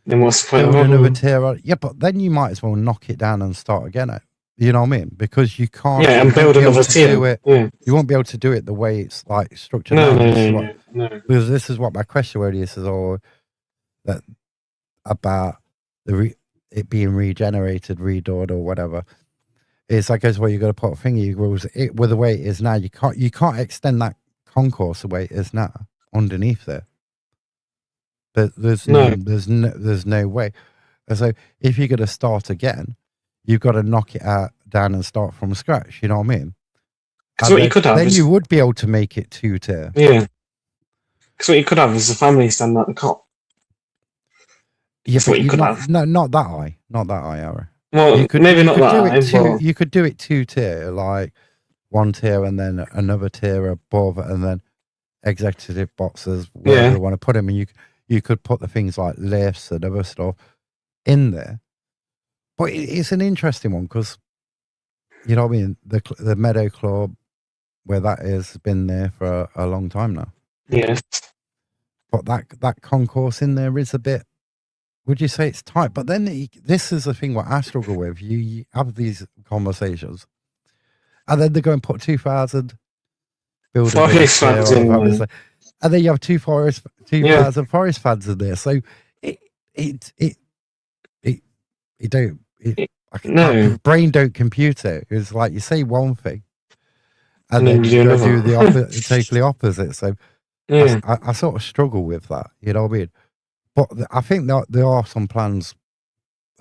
then what's the point of another tier? Yeah, but then you might as well knock it down and start again. You know what I mean? Because you can't. Yeah, and build another tier. You won't be able to do it the way it's like structured. No. Because this is what my question really is, that about it being regenerated, redored, or whatever. It's like, well, you got to put a finger rules. With the way it is now, you can't extend that concourse the way it is now underneath there. But there's no way. And so if you're going to start again, you've got to knock it down and start from scratch. You know what I mean? Because what you could have then you would be able to make it 2-tier. Yeah. Because what you could have is a family stand at the top. Yeah, but you could have. No, not that high. Not that high, Aaron. Well, you could do it 2-tier, like 1 tier and then another tier above, and then executive boxes where you want to put them. And you could put the things like lifts and other stuff in there. But it's an interesting one because, you know what I mean, the Meadow Club, where that is, has been there for a long time now. Yes. But that concourse in there is a bit, would you say it's tight? But then this is the thing what I struggle with. You have these conversations, and then they go and put 2,000 Forest fans in there. And then you have 2,000 Forest fans in there. So my brain don't compute it. It's like you say one thing, and then you go do the totally opposite. So I sort of struggle with that. You know what I mean? But I think that there are some plans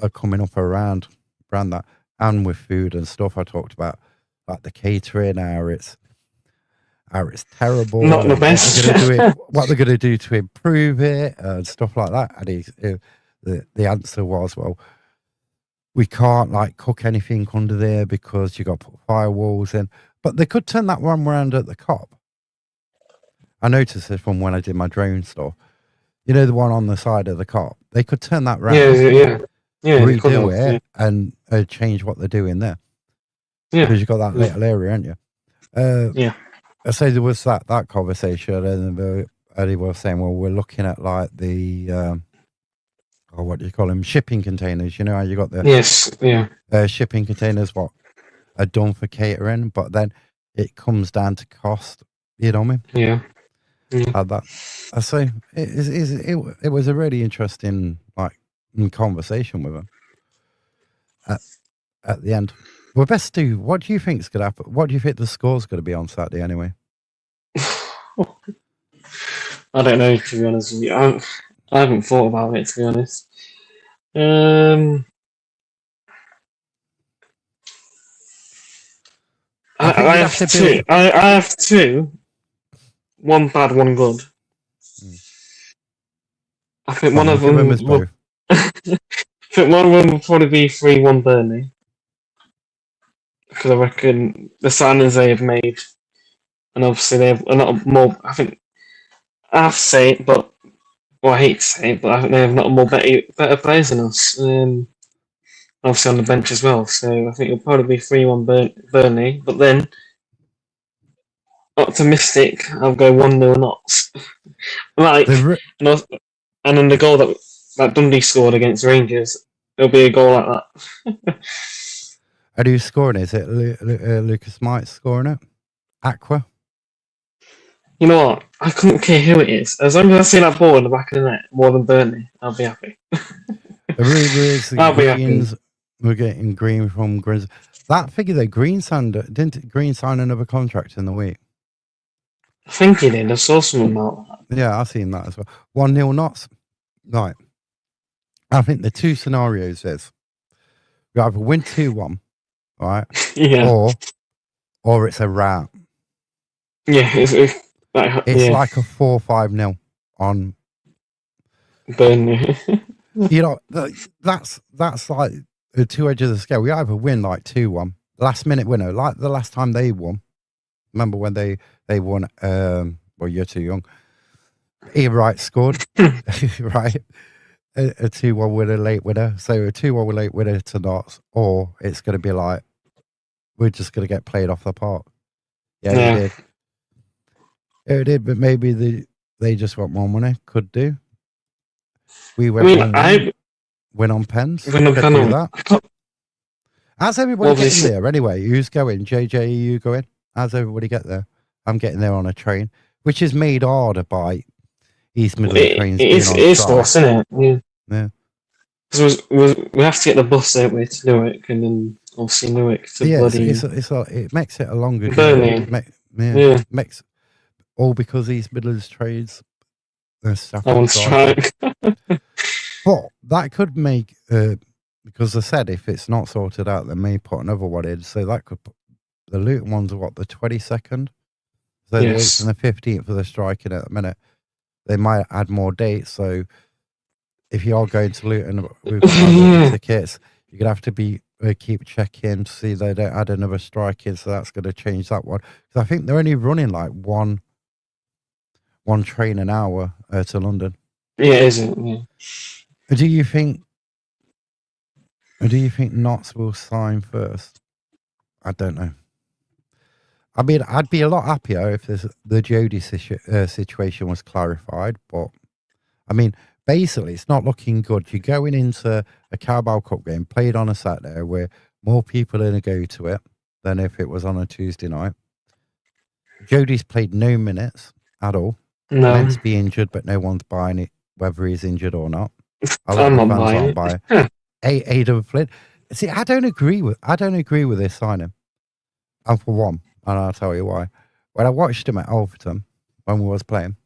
are coming up around that, and with food and stuff I talked about, like the catering, how it's terrible. Not the best. What they're going to do to improve it and stuff like that. And the answer was, well, we can't like cook anything under there because you got to put firewalls in. But they could turn that one around at the Cop. I noticed this from when I did my drone stuff. You know, the one on the side of the Cop. They could turn that round. Redo it and change what they're doing there. Yeah. Because you've got that little area, haven't you? I say there was that conversation, and they were saying, well, we're looking at like the what do you call them, shipping containers. You know how you got the shipping containers what are done for catering, but then it comes down to cost. You know what I mean? That I say it was a really interesting conversation with them at the end. Well, best do. What do you think's going to happen? What do you think the score's going to be on Saturday anyway? I don't know, to be honest with you. I haven't thought about it, to be honest. I have two. One bad, one good. I think one of them will. I think one of them will probably be 3-1 Burnley. Because I reckon the signings they have made, and obviously they have a lot more. I think I have to say it, but I hate to say it, but I think they have a lot more better players than us. Obviously on the bench as well. So I think it'll probably be 3-1 Burnley. But then, optimistic, I'll go 1-0 Notts. And then the goal that Dundee scored against Rangers, there'll be a goal like that. And who's scoring? Is it Lucas Might scoring it? Aqua? You know what? I couldn't care who it is. As long as I see that ball in the back of the net more than Burnley, I'll be happy. The rumor is the I'll be happy. Greens. We're getting Green from Greens. That figure though, didn't Green sign another contract in the week? I think he did. I saw something about that. Yeah, I've seen that as well. 1-0 Notts. Right. I think the two scenarios is we either win 2-1, right? Yeah. Or it's a wrap. Yeah. It's like a 4-5-0 on Burnley. You know, that's like the two edges of the scale. We either win like 2-1, last minute winner, like the last time they won. Remember when they won? Well, you're too young. Ian Wright scored, right? A 2-1 winner, late winner. So a 2-1 late winner to Notts, or it's going to be like we're just going to get played off the park. Yeah, they did. It did, but maybe they just want more money. Could do. We went win on pens. Win on Could do that. that. How's everybody getting there anyway? Who's going? JJ, are you going? How's everybody get there? I'm getting there on a train, which is made harder by East Midlands trains. It's worse, isn't it? Yeah. Because we have to get the bus, don't we, to Newark, and then obviously Newark to bloody... it makes it a longer journey. Yeah. Makes all because East Midlands trains staff on strike. But that could make because I said if it's not sorted out, they may put another one in. So that could put, the Luton ones are what, the 22nd? So the 8th and the 15th for the striking at the minute. They might add more dates. So if you are going to Luton with tickets, you're gonna have to keep checking to see they don't add another strike in. So that's going to change that one. Because I think they're only running like one train an hour to London. Yeah, it isn't. Yeah. Do you think Notts will sign first? I don't know. I mean, I'd be a lot happier if the Jody situation was clarified, but I mean, basically, it's not looking good. You're going into a Carabao Cup game played on a Saturday where more people are going to go to it than if it was on a Tuesday night. Jody's played no minutes at all. No. Meant to be injured, but no one's buying it, whether he's injured or not. I'm not buying it. Aidan Flynn. See, I don't agree with this signing. And for one, and I'll tell you why. When I watched him at Alverton when we was playing,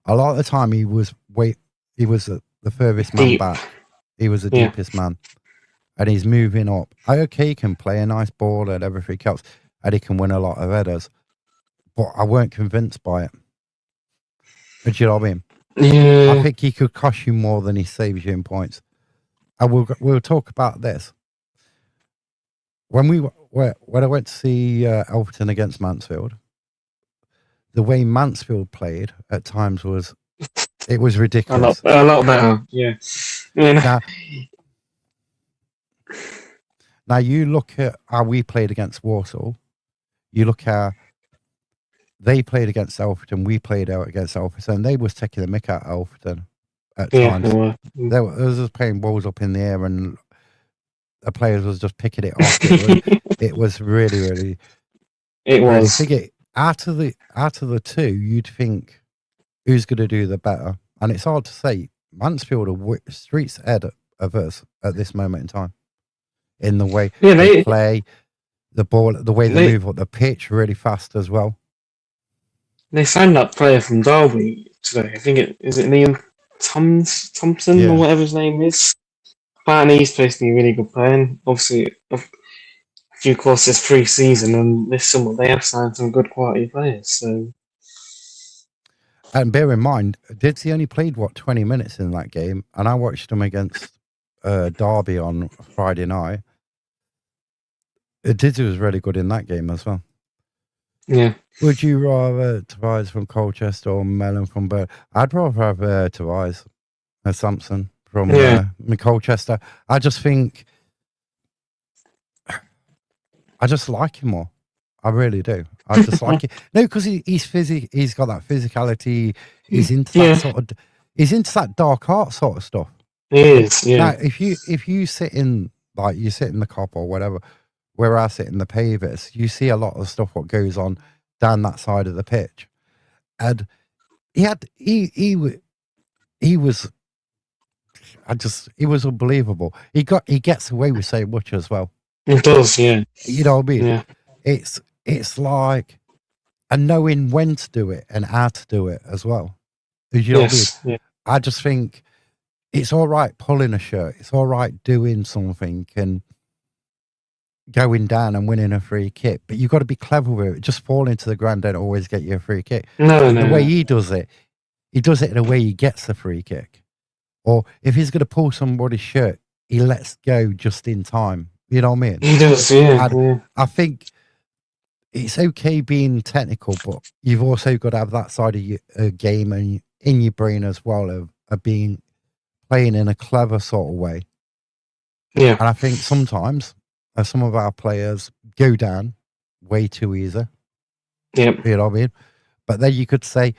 a lot of the time he was the furthest man back. He was the deepest man. And he's moving up. He can play a nice ball and everything else, and he can win a lot of headers. But I weren't convinced by it. Do you know what I mean? Yeah. I think he could cost you more than he saves you in points. And we'll talk about this. When I went to see Alverton against Mansfield, the way Mansfield played at times was ridiculous. A lot better. Yeah. Now you look at how we played against Walsall. You look at they played against Alverton. We played out against Alverton. And they was taking the mick out of Alverton at times. They was just playing balls up in the air, and the players was just picking it off. It was really, really. It was. Out of the two, you'd think who's going to do the better, and it's hard to say. Mansfield are streets ahead of us at this moment in time. In the way they play, the ball, the way they move up the pitch really fast as well. They signed that player from Derby today. I think is it Liam Thompson or whatever his name is. Apparently he's supposed to be a really good player. And obviously, of course, this pre-season and this summer they have signed some good quality players. So, and bear in mind, Didsey only played 20 minutes in that game, and I watched him against Derby on Friday night. Didsey was really good in that game as well. Yeah. Would you rather Tobias from Colchester or Mellon from Burnley? I'd rather have Tobias Sampson from Colchester. I just think I just like him more. I really do. I just like it. No, because he's got that physicality. He's into that he's into that dark art sort of stuff. He is, yeah. Now, if you sit in the Cop or whatever, where I sit in the Pavers, you see a lot of stuff what goes on down that side of the pitch. And he was he was unbelievable. He gets away with so much as well. It does, yeah. You know what I mean? Yeah. It's like, and knowing when to do it and how to do it as well. You know what I mean? Yeah. I just think it's all right pulling a shirt. It's all right doing something and going down and winning a free kick, but you've got to be clever with it. Just fall into the ground don't always get you a free kick. No. The way he does it in a way he gets a free kick. Or if he's going to pull somebody's shirt, he lets go just in time. You know what I mean? He does, yeah. I think it's okay being technical, but you've also got to have that side of your game and in your brain as well of playing in a clever sort of way. Yeah. And I think sometimes some of our players go down way too easy. Yeah. You know what I mean? But then you could say,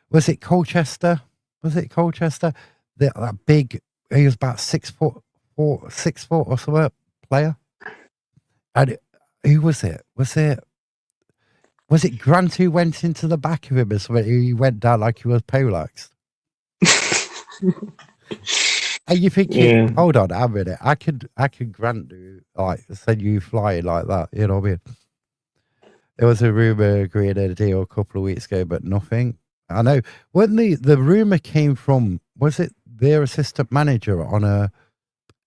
was it Colchester? That big, he was about 6 foot or something player. And who was it? Was it Grant who went into the back of him or something? He went down like he was polaxed. And you think, hold on a minute, I could Grant do like send you flying like that, you know what I mean? There was a rumour agreeing a deal a couple of weeks ago, but nothing. I know when the rumour came from, was it their assistant manager on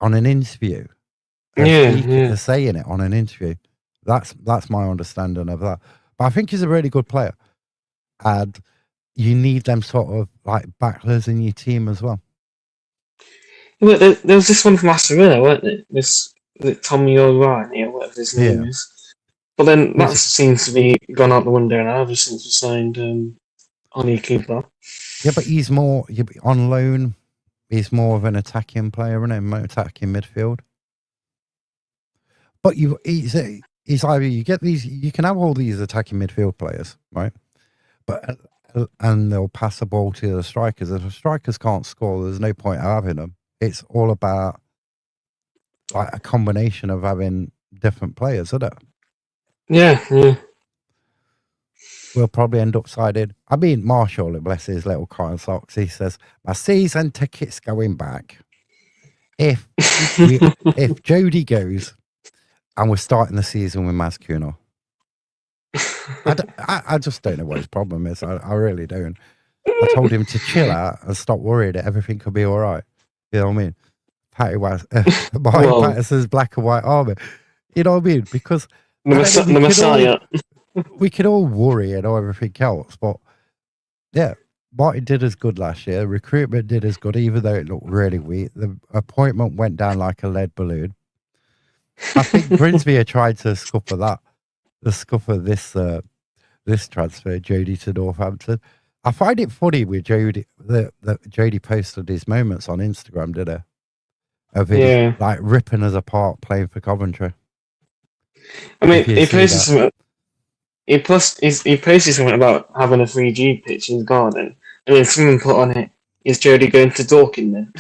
an interview? Saying it on an interview. That's my understanding of that. But I think he's a really good player, and you need them sort of like backlers in your team as well. Well, there was this one from Aston Villa, weren't there? This Tommy O'Reilly or whatever his name is. But then that seems to be gone out the window now ever since we signed Ollie Cooper. Yeah, but he's more on loan. He's more of an attacking player, isn't he? More attacking midfield. But he's either you get these, you can have all these attacking midfield players, right? But and they'll pass the ball to the strikers. If the strikers can't score, there's no point having them. It's all about like a combination of having different players, isn't it? Yeah. We'll probably end up sided. I mean, Marshall, bless his little cotton socks, he says, my season ticket's going back. If Jody goes and we're starting the season with Maz Kuno. I just don't know what his problem is. I really don't. I told him to chill out and stop worrying that everything could be all right. You know what I mean? Patterson's black and white army. You know what I mean? Because the Messiah. We could all worry and everything else, but yeah, Martin did as good last year. Recruitment did as good, even though it looked really weak. The appointment went down like a lead balloon. I think Grimsby tried to scupper this transfer, Jody to Northampton. I find it funny with Jody that Jody posted his moments on Instagram, did he? Of him like ripping us apart playing for Coventry. I mean, he posted something. He posted something about having a 3G pitch in his garden, and then someone put on it, "Is Jody going to Dorking then?"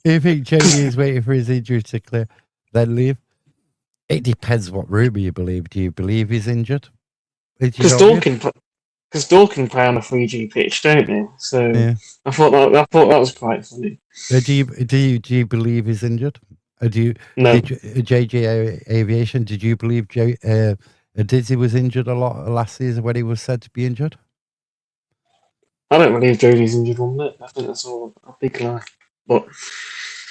You think Jody is waiting for his injury to clear, then leave? It depends what rumour you believe. Do you believe he's injured? Because Dorking play on a 3G pitch, don't they? So I thought that was quite funny. Do you believe he's injured? No. JJ Aviation, did you believe Dizzy was injured a lot last season when he was said to be injured? I don't believe Jody's injured one bit. I think that's all a big lie. But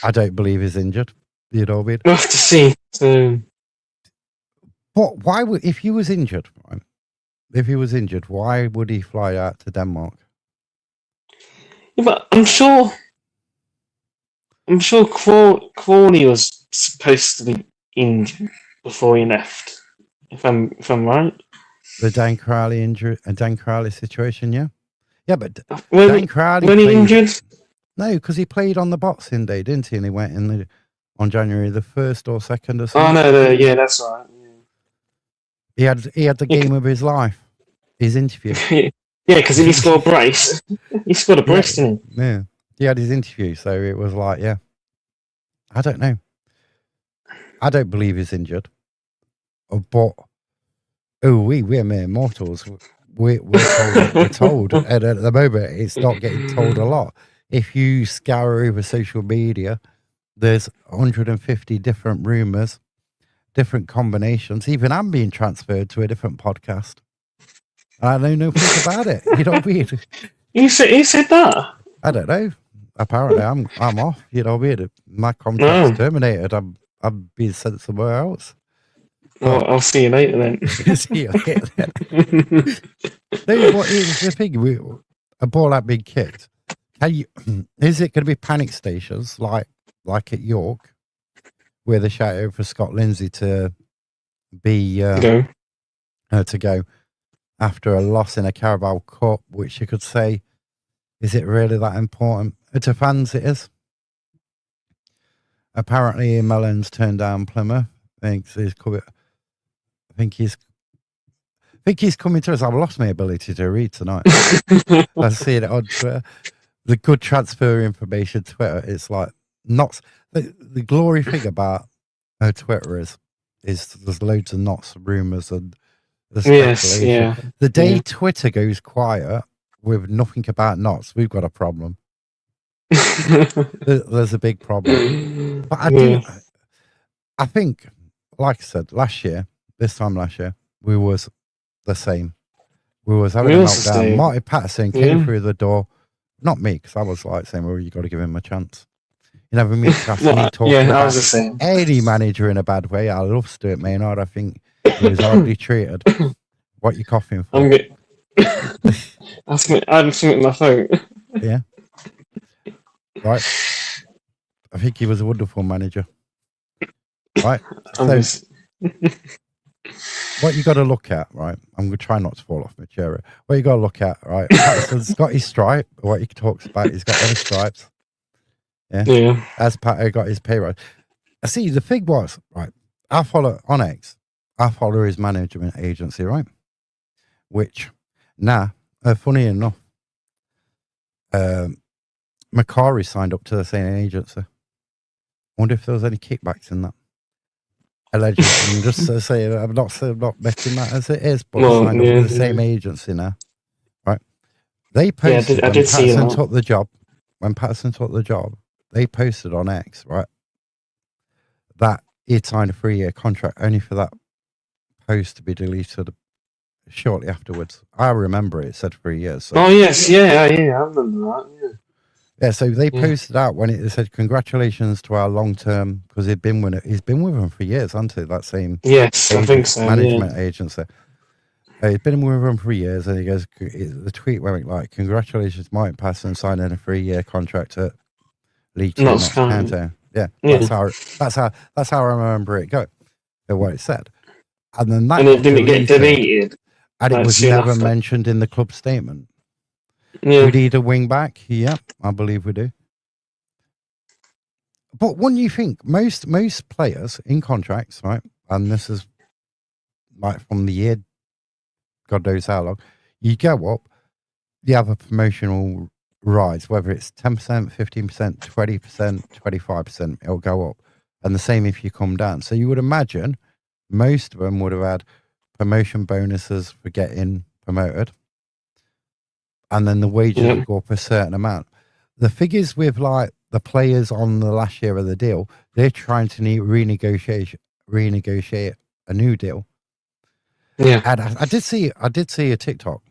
I don't believe he's injured. You know what I mean? We'll have to see. So, but why would if he was injured? Right? If he was injured, why would he fly out to Denmark? Yeah, but I'm sure Crawley was supposed to be injured before he left. If I'm right. The Dan Crowley injury and Dan Crowley situation, yeah, but Dan Crowley when he injured. No, because he played on the Boxing Day, didn't he? And he went on January the 1st or 2nd or something. Oh no, that's right. Yeah. He had the game of his life. His interview. Yeah, because he scored a brace. He scored a brace, didn't he? Yeah, he had his interview, so it was like, yeah. I don't know. I don't believe he's injured. But we're mere mortals. we're told what we're told. And at the moment, it's not getting told a lot. If you scour over social media, there's 150 different rumours, different combinations. Even I'm being transferred to a different podcast. I know nothing about it. You know what I mean? You said that? I don't know. Apparently, I'm off. You know what I mean? My contract's terminated. I'm being sent somewhere else. Well, I'll see you later then. See you later then. No, what is the thing? A ball that being kicked. Is it going to be panic stations like at York, where they shout out for Scott Lindsay to be Go. To go after a loss in a Carabao Cup, which you could say, is it really that important? To fans, it is. Apparently, Mellon's turned down Plymouth. I think he's coming to us. I've lost my ability to read tonight. I see it on Twitter. The good transfer information Twitter. It's like Notts. The glory thing about Twitter is there's loads of Notts rumours and the speculation. Yes, yeah. The day Twitter goes quiet with nothing about Notts, we've got a problem. There's a big problem. But I think, like I said, this time last year, we was the same. We was having a meltdown. Marty Patterson came through the door. Not me, because I was like saying, well, you got to give him a chance. You never meet me talking I was the same. Any manager in a bad way. I love Stuart Maynard. I think he was hardly treated. What you coughing for? I have something in my phone. Yeah. Right. I think he was a wonderful manager. Right. So, what you got to look at, right? I'm going to try not to fall off my chair. What you got to look at, right? Patterson's got his stripe. What he talks about, he's got other stripes. Yeah. As Pato got his pay rise. I see. The thing was, right? I follow on X. I follow his management agency, right? Which, funny enough, Macari signed up to the same agency. I wonder if there was any kickbacks in that. Allegedly, I'm just saying, I'm not betting that as it is, but signed up with the same agency now, right? They posted when Patterson took the job. When Patterson took the job, they posted on X, right, that he'd signed a 3-year contract, only for that post to be deleted shortly afterwards. I remember it said 3 years. So. Oh yes, yeah, I remember that. Yeah, so they posted out when it said congratulations to our long term, because he's been with them for years, hasn't he? That same I think so. Management agency. He's been with them for years, and he goes. The tweet went like, "Congratulations, Mike Patterson signing a 3-year contract at League Two Notts County." Yeah, that's how I remember it go. What it said, and then that it didn't get deleted, and it was never mentioned in the club statement. Yeah. We need a wing back. Yeah, I believe we do. But when you think most players in contracts, right, and this is like from the year, God knows how long, you go up, you have a promotional rise, whether it's 10%, 15%, 20%, 25%, it'll go up. And the same if you come down. So you would imagine most of them would have had promotion bonuses for getting promoted. And then the wages would go up a certain amount. The figures with like the players on the last year of the deal, they're trying to renegotiate a new deal. Yeah. And I did see a TikTok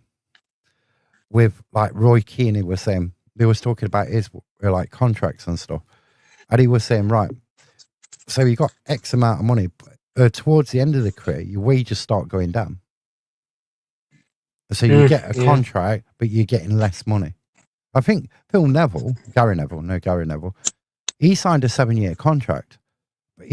with like Roy Keane. He was saying, they was talking about his like contracts and stuff. And he was saying, right, so you got X amount of money, but towards the end of the career, your wages start going down. So you get a contract, but you're getting less money. I think Gary Neville, he signed a 7-year contract, but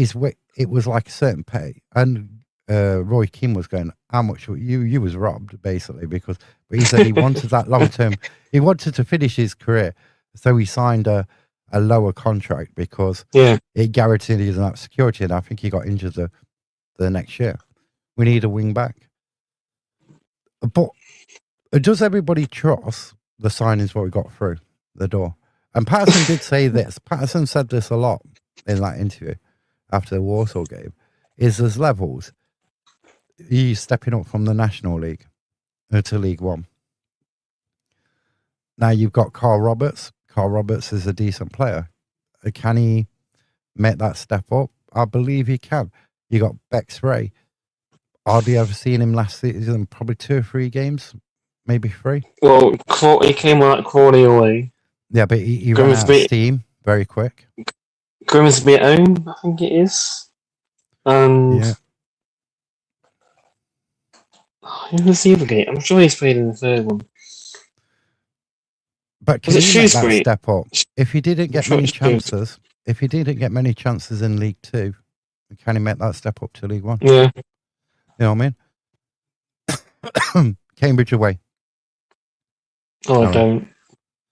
it was like a certain pay. And Roy Keane was going, how much you was robbed, basically, but he said he wanted that long term. He wanted to finish his career. So he signed a lower contract because it guaranteed his enough security. And I think he got injured the next year. We need a wing back. But does everybody trust the signings what we got through the door? And Patterson did say this. Patterson said this a lot in that interview after the Warsaw game. Is there's levels. He's stepping up from the National League. to League One. Now you've got Carl Roberts. Carl Roberts is a decent player. Can he make that step up? I believe he can. You got Bex Ray. Hardly ever seen him last season. Probably 2 or 3 games, maybe 3. Well, he came like Crawley away. Yeah, but he ran out of steam very quick. Grimsby at home, I think it is. And yeah. Who was the other game? I'm sure he's played in the third one. But can he make that step up? If he didn't get many chances, in League 2, can he make that step up to League 1? Yeah. You know what I mean? Cambridge away. Oh, don't.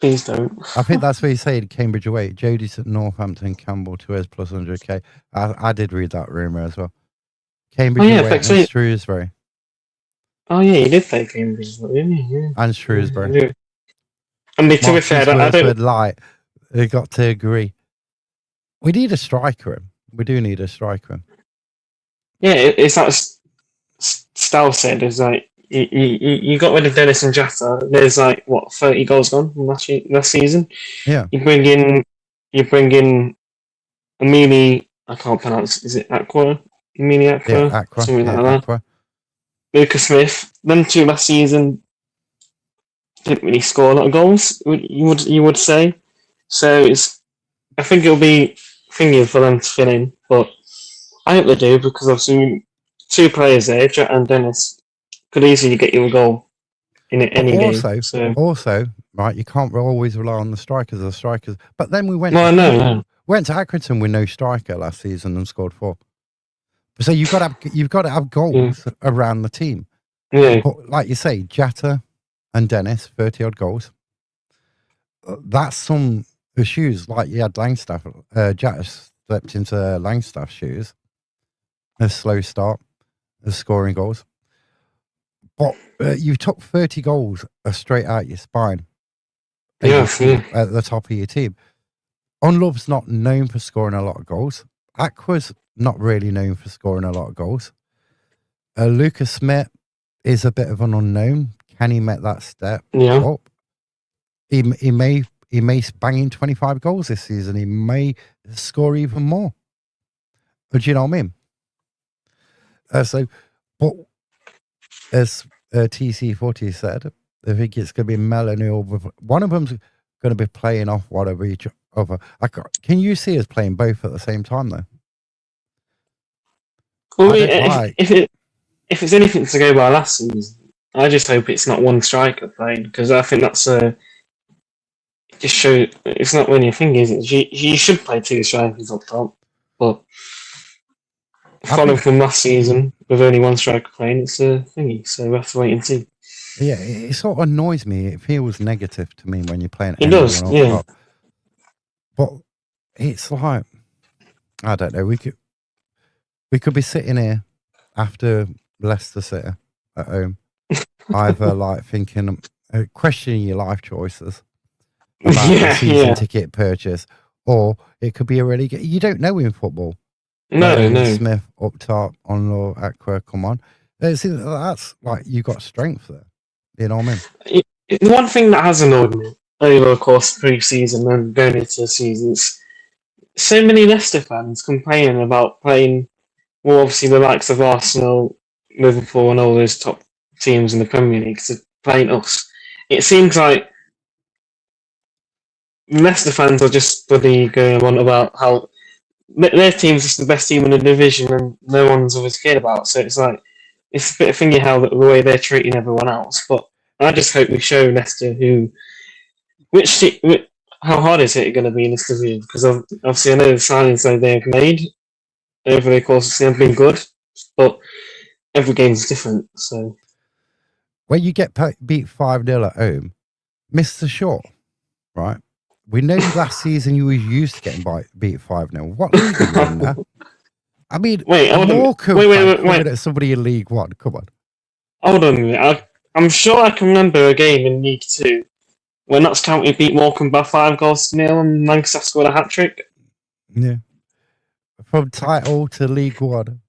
Please don't. I think that's what he said, Cambridge away. Jody's at Northampton, Campbell, 2S plus 100k. I did read that rumour as well. Cambridge away and Shrewsbury. Oh, yeah, he did play Cambridge, didn't he? Yeah. And Shrewsbury. Yeah. And to be fair, I don't... Light, they got to agree. We need a striker. We do need a striker. Yeah, it's like Stal said, it's like, you got rid of Dennis and Jata. There's like 30 goals gone from last season. Yeah. You bring in Amini. I can't pronounce. Is it Aqua? Amini Aqua. Yeah, Aqua. Something like that. Aqua. Lucas Smith. Them 2 last season didn't really score a lot of goals. You would say. So I think it'll be thingy for them to fill in, but I hope they do because obviously 2 players there, Jet and Dennis, could easily get you a goal in any game. Also, right, you can't always rely on the strikers. But then we went. Went to Accrington with no striker last season and scored 4. So you've got to have goals around the team. Yeah. But like you say, Jata and Dennis, 30 odd goals. That's some shoes. Like you had Langstaff. Jata stepped into Langstaff's shoes. A slow start, of scoring goals. But you took 30 goals straight out your spine. At the top of your team. Unlove's not known for scoring a lot of goals. Aqua's not really known for scoring a lot of goals. Lucas Smith is a bit of an unknown. Can he make that step up? He may bang in 25 goals this season. He may score even more. Do you know what I mean? But as TC40 said, I think it's going to be Melanie over. One of them's going to be playing off whatever each other. Can you see us playing both at the same time, though? Well, if it's anything to go by last season, I just hope it's not one striker playing, because I think that's just show it's not really a thing, is it? You should play 2 strikers up top, but following from last season with only 1 striker playing, it's a thingy. So we have to wait and see. Yeah, it sort of annoys me. It feels negative to me when you're playing. It does, yeah. Top. But it's like, I don't know. We could be sitting here after Leicester City at home, either like thinking, questioning your life choices about the season ticket purchase, or it could be a really good. You don't know in football. No. Smith up top, on Aqua, come on. That's like you got strength there. You know what I mean? The one thing that has annoyed me over the course of pre-season and going into the season is so many Leicester fans complaining about playing, well, obviously the likes of Arsenal, Liverpool, and all those top teams in the Premier League to playing us. It seems like Leicester fans are just bloody going on about how their team's just the best team in the division and no one's always cared about. So it's like, it's a bit of thingy how the way they're treating everyone else. But I just hope we show Leicester how hard is it going to be in this division? Because obviously I know the signings that they've made over the course of the season have been good, but every game's different. So when you get beat 5-0 at home, Mr. Shaw, right? We know last season you were used to getting beat 5-0. What league are you in now? I mean, wait, at somebody in League One. Come on. Hold on a minute. I'm sure I can remember a game in League 2 where Notts County beat Morecambe by 5-0 and Lancaster scored a hat-trick. Yeah. From title to League One.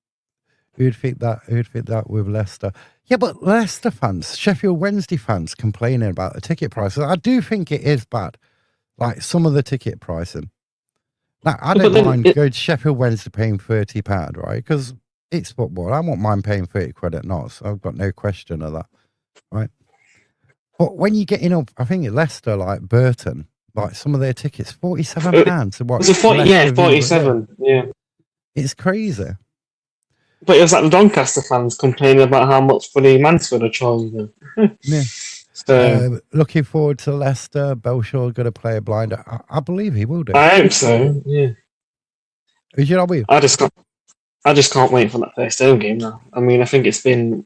Who'd think that? Who'd think that with Leicester? Yeah, but Leicester fans, Sheffield Wednesday fans, complaining about the ticket prices. I do think it is bad. Like some of the ticket pricing. Now, I don't mind going to Sheffield Wednesday paying £30, right? Because it's football. I won't mind paying 30 quid at Notts. I've got no question of that, right? But when you get up, I think at Leicester, like Burton, like some of their tickets, £47 to watch. It was 47. Yeah. It's crazy. But it was like the Doncaster fans complaining about how much bloody Mansfield are charging them. Yeah. So looking forward to Leicester. Belshaw going to play a blinder. I believe he will do. I hope so. Yeah. You know what I mean? I just can't wait for that first home game now. I mean, I think it's been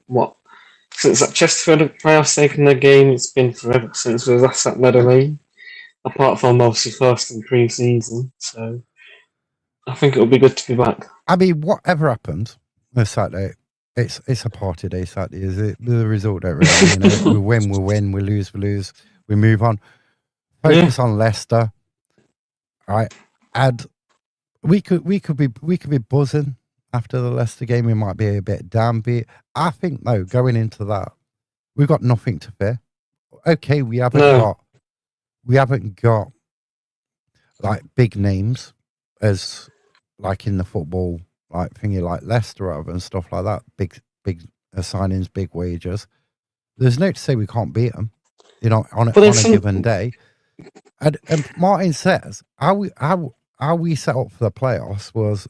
since that Chesterfield playoffs taken the game. It's been forever since we were last at Meadow Lane, apart from obviously first in pre-season. So I think it'll be good to be back. I mean, whatever happens this Saturday, it's a party day Saturday. Is it the result? Don't really. We win. We lose. We move on. Focus on Leicester, right? And we could be buzzing after the Leicester game. We might be a bit downbeat. I think though, going into that, we've got nothing to fear. Okay, we haven't got like big names as like in the football like thingy like Leicester and stuff like that. Big signings, big wages. There's no to say we can't beat them, on a given day. And Martin says how we set up for the playoffs was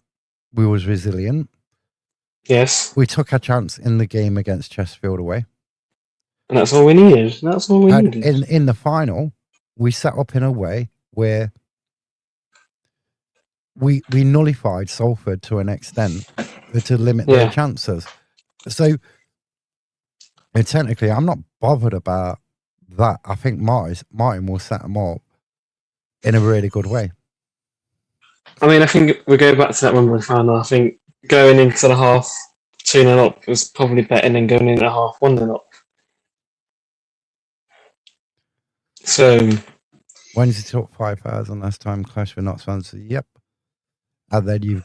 we was resilient. Yes. We took a chance in the game against Chesterfield away. And that's all we needed. Needed. In the final, we set up in a way where we nullified Salford to an extent to limit their chances. So, and technically, I'm not bothered about that. I think Martin will set them up in a really good way. I mean, I think we go back to that Wimbledon final. I think going into the half 2-0 up was probably better than going in at half 1-0 up. So Wednesday took 5,000 last time. Clash with Notts fans. Yep. And then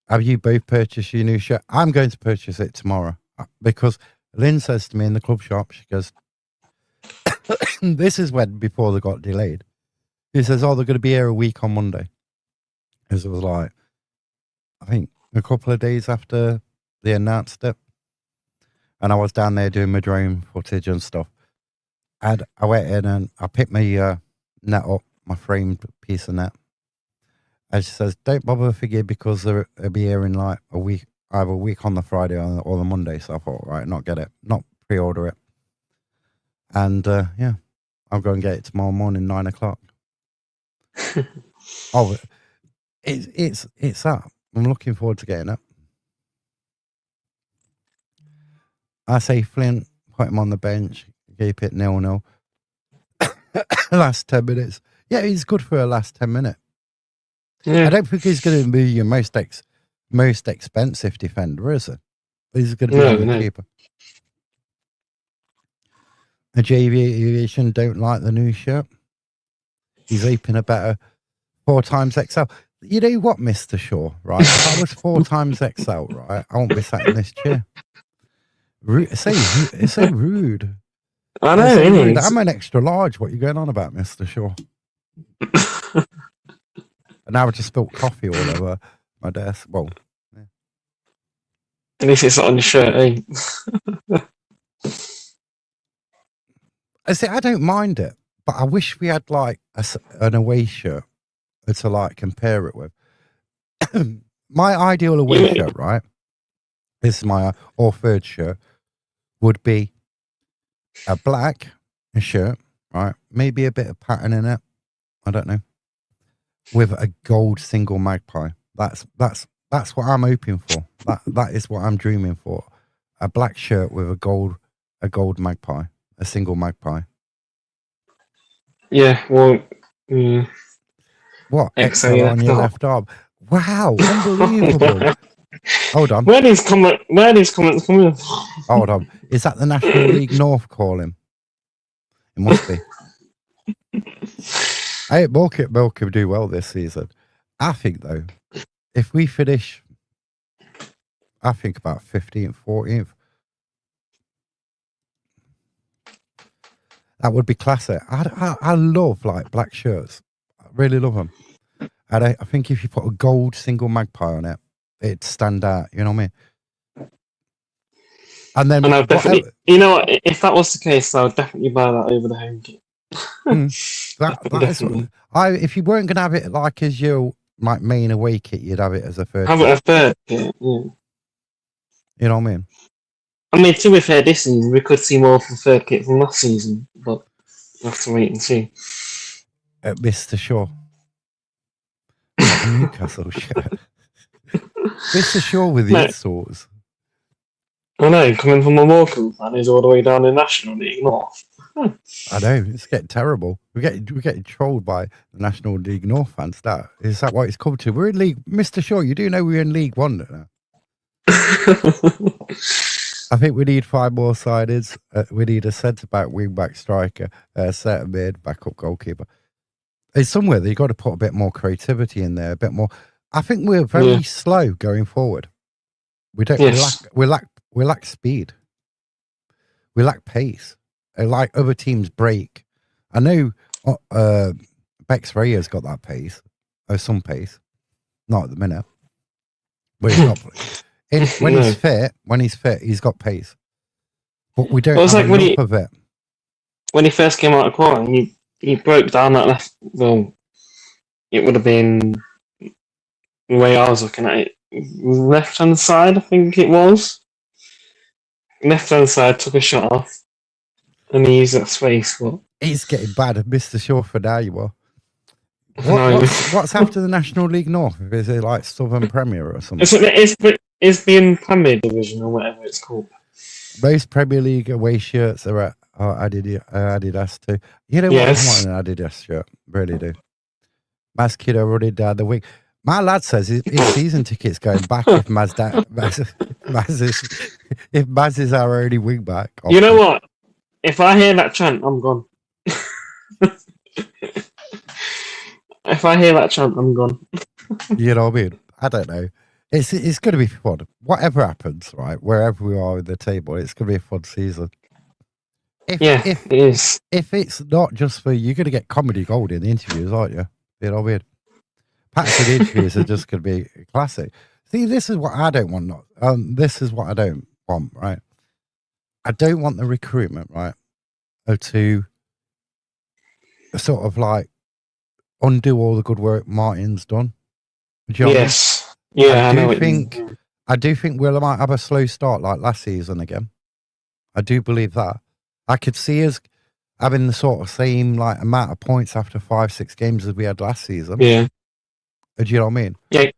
have you both purchased your new shirt? I'm going to purchase it tomorrow because Lynn says to me in the club shop, she goes, this is when before they got delayed. He says, they're going to be here a week on Monday. Because it was like, I think a couple of days after they announced it. And I was down there doing my drone footage and stuff. And I went in and I picked my net up, my framed piece of net. And she says, don't bother for you because they'll be here in like a week, either a week on the Friday or the Monday. So I thought, right, not pre-order it. And I'll go and get it tomorrow morning, 9 o'clock. Oh, it's that. I'm looking forward to getting it. I say Flint, put him on the bench, keep it 0-0. Last 10 minutes. Yeah, he's good for a last 10 minutes. Yeah. I don't think he's going to be your most expensive defender, is it? He's going to be cheaper. The JV Aviation don't like the new shirt. He's hoping a better 4x XL. You know what, Mr. Shaw, right? If I was 4x XL, right, I won't be sat in this chair. It's so rude. I know, it is. I'm an extra large. What are you going on about, Mr. Shaw? And now I just spilled coffee all over my desk. Well, yeah. At least it's not on your shirt, eh? I say I don't mind it, but I wish we had like an away shirt to like compare it with. My ideal away shirt, right? This is my third shirt would be a black shirt, right? Maybe a bit of pattern in it. I don't know. With a gold single magpie. That's what I'm hoping for. That is what I'm dreaming for. A black shirt with a gold magpie, a single magpie. Yeah, well, what? XL on your left arm. Wow, unbelievable. Hold on. Where are these comments coming? Hold on. Is that the National League North calling? It must be. Hey, Milk do well this season. I think though, if we finish I think about 15th, 14th. That would be classic. I love like black shirts. I really love them. And I think if you put a gold single magpie on it, it'd stand out. You know what I mean? And then, And I'd definitely, what? If that was the case, I would definitely buy that over the home kit. that is what, if you weren't going to have it like as your like main away kit, you'd have it as a third. Have it a third kit, yeah. You know what I mean? I mean, to be fair, this season we could see more from third kit from last season, but we'll have to wait and see. Mr. Shaw. Newcastle shirt. Mr. Shaw with the insoles. I know, coming from a Morecambe fan who's all the way down in National League North. I know, it's getting terrible. We're getting trolled by the National League North fans. Is that what it's come to? We're in League... Mr. Shaw, you do know we're in League One now. I think we need 5 more signings. We need a centre-back, wing-back, striker, centre mid, backup goalkeeper. It's somewhere that you've got to put a bit more creativity in there, a bit more. I think we're very slow going forward. We don't. We lack speed. We lack pace. Like other teams break. I know Bex Raya's got that pace, or some pace. Not at the minute. But he's not. When he's fit, he's got pace. But we don't have enough of it. When he first came out of quarantine, he broke down that left. Well, it would have been the way I was looking at it. Left hand side, I think it was. Left hand side took a shot off, and he used that space. But it's getting bad, Mr. Shaw. For now, you are. What's after the National League North? Is it like Southern Premier or something? It's the Premier Division or whatever it's called. Most Premier League away shirts are at Adidas too. You know what? I want an Adidas shirt. Really do. Kiddo running down the wing. My lad says his season ticket's going back if Maz is our only wing back. You know what? If I hear that chant, I'm gone. If I hear that chant, I'm gone. You know what I mean? I don't know. It's going to be fun. Whatever happens, right? Wherever we are in the table, it's going to be a fun season. If it is. If it's not just for you're going to get comedy gold in the interviews, aren't you? You know what I mean? Perhaps the interviews are just going to be a classic. See, this is what I don't want. This is what I don't want, right? I don't want the recruitment, right, to sort of like undo all the good work Martin's done. Do you know yes. Yeah, I do think we might have a slow start like last season again. I do believe that. I could see us having the sort of same like amount of points after 5-6 games as we had last season. Yeah. Do you know what I mean? Yeah.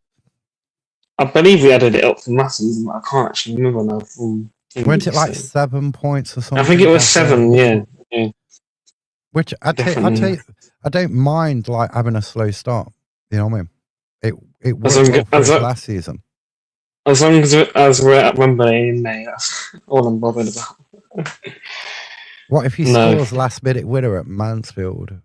I believe we added it up from last season, but I can't actually remember now. Weren't it like 7 points or something? I think it was 7, yeah. Which I tell you, I don't mind like having a slow start. You know what I mean? It worked well for us last season. As long as we're at Wembley in May, that's all I'm bothered about. What if he scores last minute winner at Mansfield?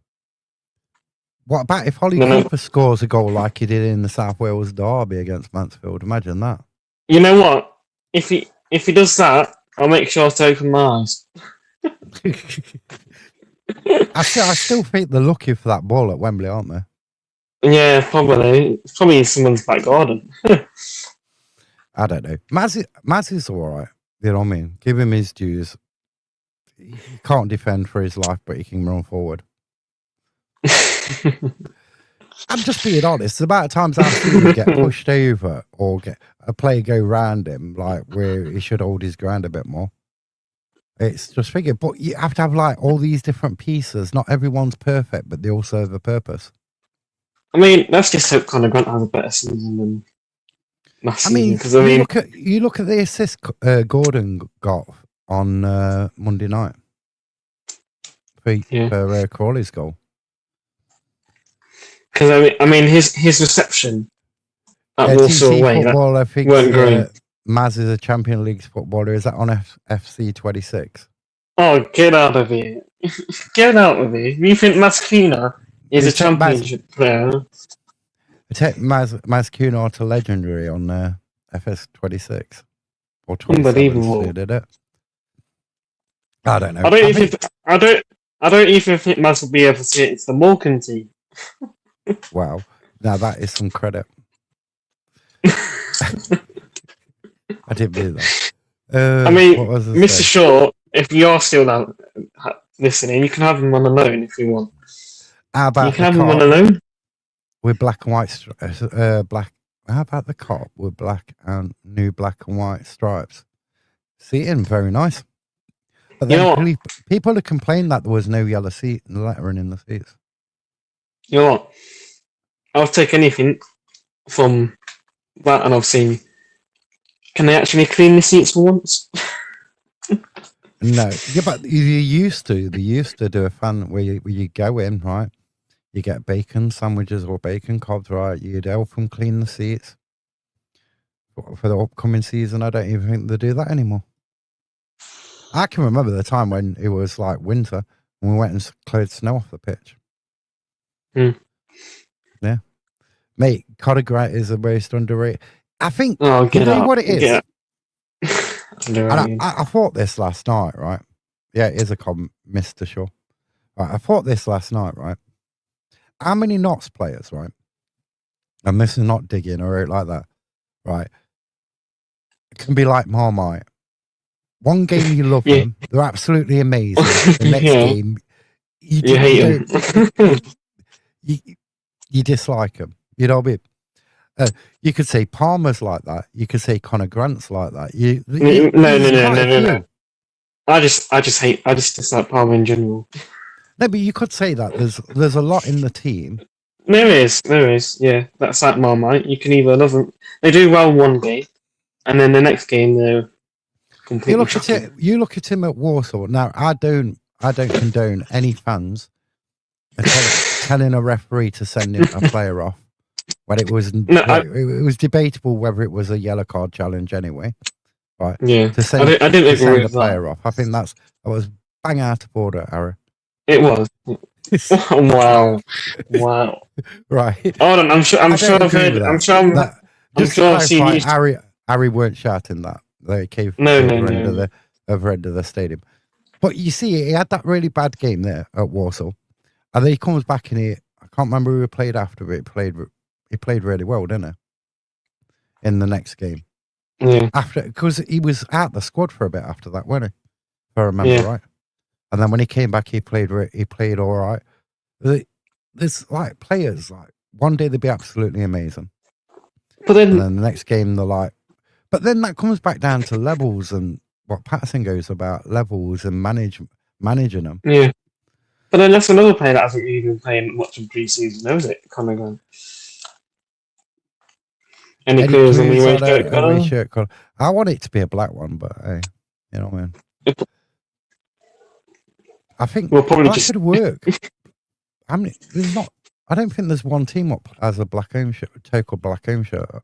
What about if Holly Cooper scores a goal like he did in the South Wales derby against Mansfield? Imagine that. You know what? If he does that, I'll make sure to open my eyes. I still think they're looking for that ball at Wembley, aren't they? Yeah, probably. It's probably in someone's back garden. I don't know. Maz is all right. You know what I mean? Give him his dues. He can't defend for his life, but he can run forward. I'm just being honest. It's about times I've seen him get pushed over or get a player go round him, like where he should hold his ground a bit more. It's just figure, but you have to have like all these different pieces. Not everyone's perfect, but they all serve a purpose. I mean, let's just hope Conor Grant has a better season than last season. Because you look at the assist Gordon got on Monday night for Crawley's goal. Because I mean, his reception at Walsall away football, I think weren't great. Maz is a Champions League footballer. Is that on FC 26? Oh, get out of here! Get out of here! You think Maz is a championship player? I take Maz Cunha to legendary on FS 26. or 27 Unbelievable. who did it. I don't know. I don't even think Maz will be able to see it. It's the Morecambe team. Wow. Now that is some credit. I didn't do that. I mean, what was I Mr. saying? Shaw, if you're still out listening, you can have him on a loan if you want. How about You can the have him on a cop loan. with black and white black? How about the cop with new black and white stripes? Seating, very nice. But You know then what? people had complained that there was no yellow lettering in the seats. You know what? I'll take anything from that, and I've seen. Can they actually clean the seats for once? No, yeah, but they used to do a fan where you go in, right? You get bacon sandwiches or bacon cobs, right? You'd help them clean the seats for the upcoming season. I don't even think they do that anymore. I can remember the time when it was like winter and we went and cleared snow off the pitch. Yeah, mate, Codder is the most underrated. I think. Oh, get you know out. what it is? And I thought this last night, right? Yeah, it is a comment, Mr. Shaw. Right, I thought this last night, right? How many Notts players, right? And this is not digging or like that, right? It can be like Marmite. One game you love them, they're absolutely amazing. The next game, you hate them. You dislike them. You know what I mean? You could say Palmer's like that. You could say Conor Grant's like that. No. I just dislike Palmer in general. No, but you could say that there's a lot in the team. There is. Yeah, that's like Marmite. You can either love them. They do well one game, and then the next game they're completely. You look at him at Warsaw. Now, I don't condone any fans telling a referee to send a player off when it was it was debatable whether it was a yellow card challenge anyway. Right? Yeah, to send, I didn't agree with the player off. I think that was bang out of order, Harry. It was. Wow. Right. Hold on, I'm sure I've seen Harry weren't shouting that. They came from the other end of the stadium. But you see, he had that really bad game there at Warsaw. And then he comes back and I can't remember who he played after, but he played really well, didn't he? In the next game. Yeah. Because he was out the squad for a bit after that, wasn't he? If I remember right. And then when he came back, he played all right. There's like players, like one day they'd be absolutely amazing. And then the next game they're like, but then that comes back down to levels and what Patterson goes about, levels and managing them. Yeah. But then that's another player that hasn't really been playing much in pre-season, knows it? Conor Grant. Any clues on the away shirt colour? I want it to be a black one, but hey, you know what I mean? I think that could work. I mean, I don't think there's one team up as a black home shirt, total black home shirt.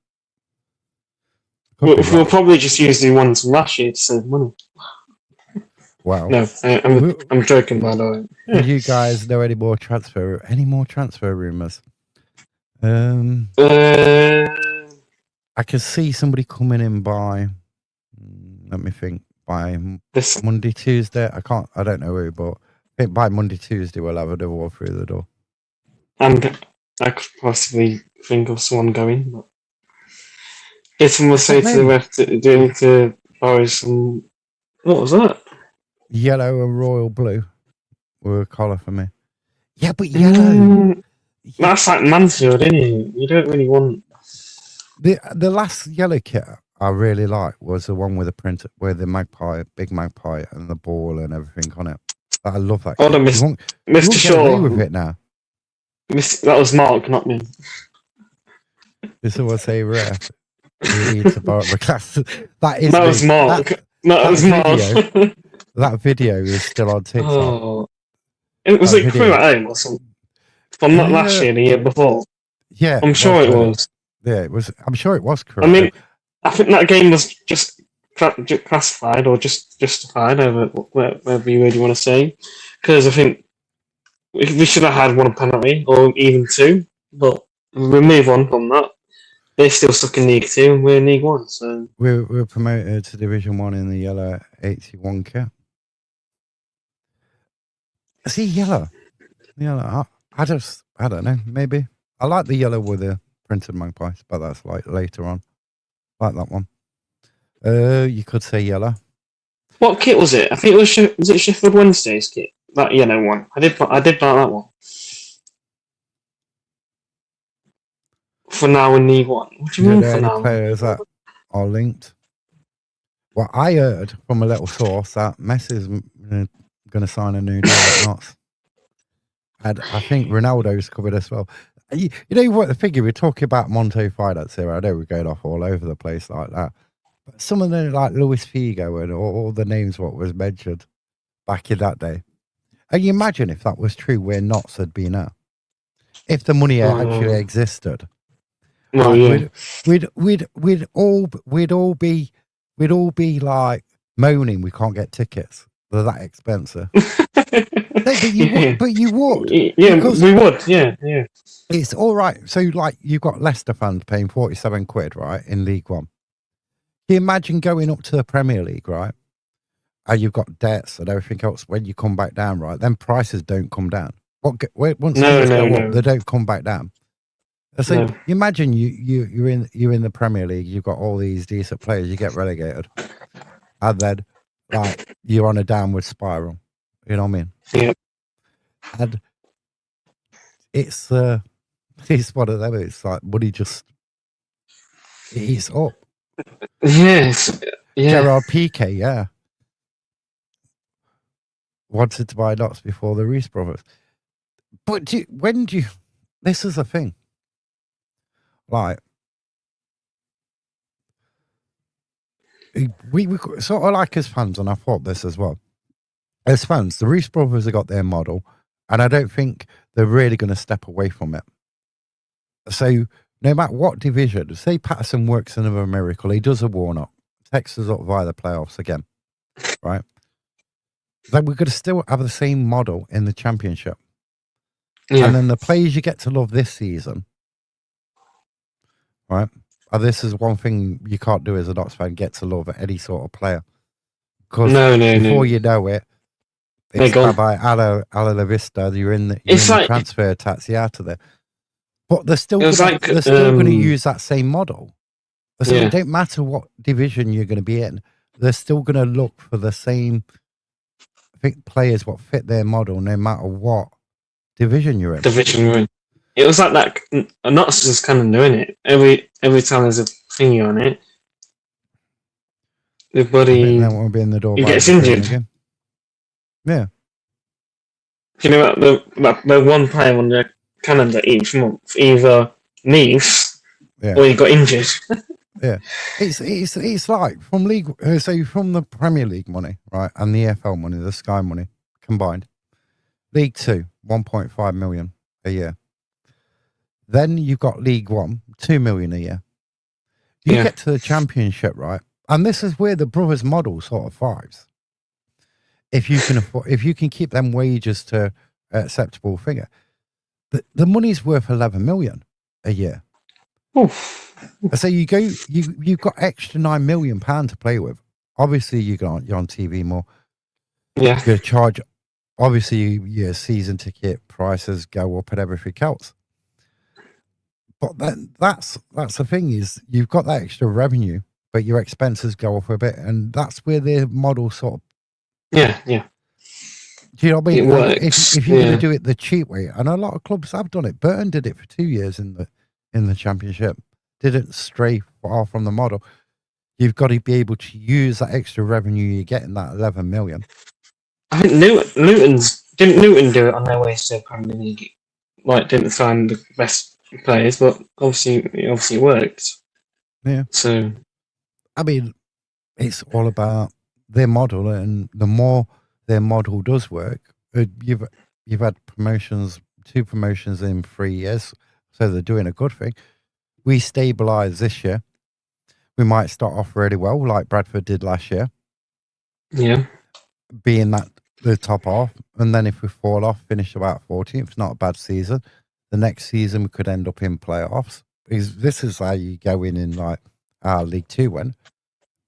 We'll probably just use the ones from last year to save money. Wow. No, I'm joking, by the way. Do you guys know any more transfer rumours? I can see somebody coming in by, let me think, by Monday, Tuesday. I don't know who, but I think by Monday, Tuesday we'll have a door through the door. And I could possibly think of someone going, but if someone will say to the ref to borrow some, what was that? Yellow and royal blue were a collar for me. Yeah, but yellow. That's like Mansfield, isn't it? You don't really want. The last yellow kit I really liked was the one with the print, with the big magpie and the ball and everything on it. I love that. Hold on, Mr. Shaw. With it now. That was Mark, not me. This was say ref. You need to borrow the class. That was Mark. That was Mark. That video is still on TikTok. Oh. It was like Crew at Home or something. From not last year, the year before. Yeah. I'm sure it was. Yeah, it was. I'm sure it was Crew. I mean, I think that game was just classified or just justified, whatever you really want to say. Because I think we should have had one penalty or even two, but we'll move on from that. they're still stuck in League 2. We're in League 1, so We're promoted to Division 1 in the yellow 81 kit. See, yellow. I don't know. Maybe I like the yellow with the printed magpies, but that's like later on. Like that one. You could say yellow. what kit was it? I think it was it Sheffield Wednesday's kit? That yellow one. I did buy that one. For now in League 1. What do you mean for now? Players that are linked. Well, I heard from a little source that Messi's going to sign a new deal at Notts. And I think Ronaldo's covered as well. You know what the figure, we're talking about Monto finance here. I know we're going off all over the place like that. But some of them, like Luis Figo and all the names what was mentioned back in that day. And you imagine if that was true where Notts had been at. If the money actually existed. Well, like, we'd all be like moaning we can't get tickets. They're that expensive. No, but you would. Yeah, we would. Yeah. It's all right. So, like, you've got Leicester fans paying 47 quid, right, in League One. Can you imagine going up to the Premier League, right? And you've got debts and everything else. When you come back down, right, then prices don't come down. Once they go up, they don't come back down. So you imagine you're in the Premier League. You've got all these decent players. You get relegated, and then like you're on a downward spiral. You know what I mean? Yeah. And it's one of them. It's like money just eats up. Yes. Yeah. Gerard Piqué, yeah, wanted to buy Notts before the Reese brothers. But this is the thing. Like, we sort of like as fans, and I thought this as well. As fans, the Reese brothers have got their model, and I don't think they're really going to step away from it. So, no matter what division, say Patterson works another miracle, he does a Warnock, takes us up via the playoffs again, right? Then we're going to still have the same model in the Championship. Yeah. And then the players you get to love this season, right? And this is one thing you can't do as a Notts fan, get to love any sort of player. Because before you know it, it's bye-bye, alla la vista, you're in the transfer taxi out of there. But they're still going to use that same model. So it don't matter what division you're going to be in, they're still going to look for the same players what fit their model no matter what division you're in. It was like that. Notts just kind of doing it every time there's a thingy on it. The body won't be in the door. He gets injured. Again. Yeah. You know the one player on the calendar each month either leaves or he got injured. Yeah, it's like from league. So from the Premier League money, right, and the EFL money, the Sky money combined, League 2, 1.5 million a year. Then you've got League 1, 2 million a year. You get to the Championship, right, and this is where the brothers model sort of thrives. If you can afford, if you can keep them wages to an acceptable figure, the money's worth 11 million a year. Oof. So you've got extra £9 million to play with. Obviously, you're on TV more. Yeah. You charge. Obviously, your season ticket prices go up and everything else. But that's the thing is you've got that extra revenue, but your expenses go up a bit, and that's where the model sort of. Yeah. Do you know what I mean? It works. If you're going to do it the cheap way, and a lot of clubs have done it. Burton did it for 2 years in the Championship. Didn't stray far from the model. You've got to be able to use that extra revenue you're getting, that 11 million. I think didn't Luton do it on their way to the Premier League? Like, didn't find the best players, but obviously it worked. Yeah. So, I mean, it's all about their model, and the more their model does work, you've had promotions, 2 promotions in 3 years, so they're doing a good thing. We stabilise this year. We might start off really well, like Bradford did last year. Yeah. Being that the top half. And then if we fall off, finish about 14th, not a bad season. The next season, we could end up in playoffs. Because this is how you go in like League Two went,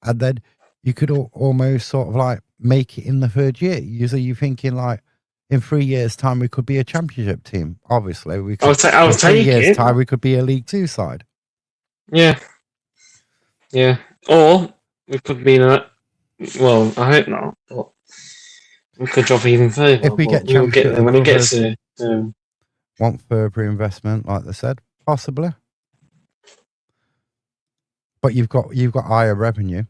and then you could almost sort of like make it in the third year. You're thinking like in 3 years' time we could be a championship team. Obviously, we could. I would in 3 take years' it. time we could be a League Two side. Yeah. Or we could be in a. Well, I hope not. But we could drop even further. If we get we'll get championship, there when it gets there. Want further investment, like they said, possibly. But you've got higher revenue.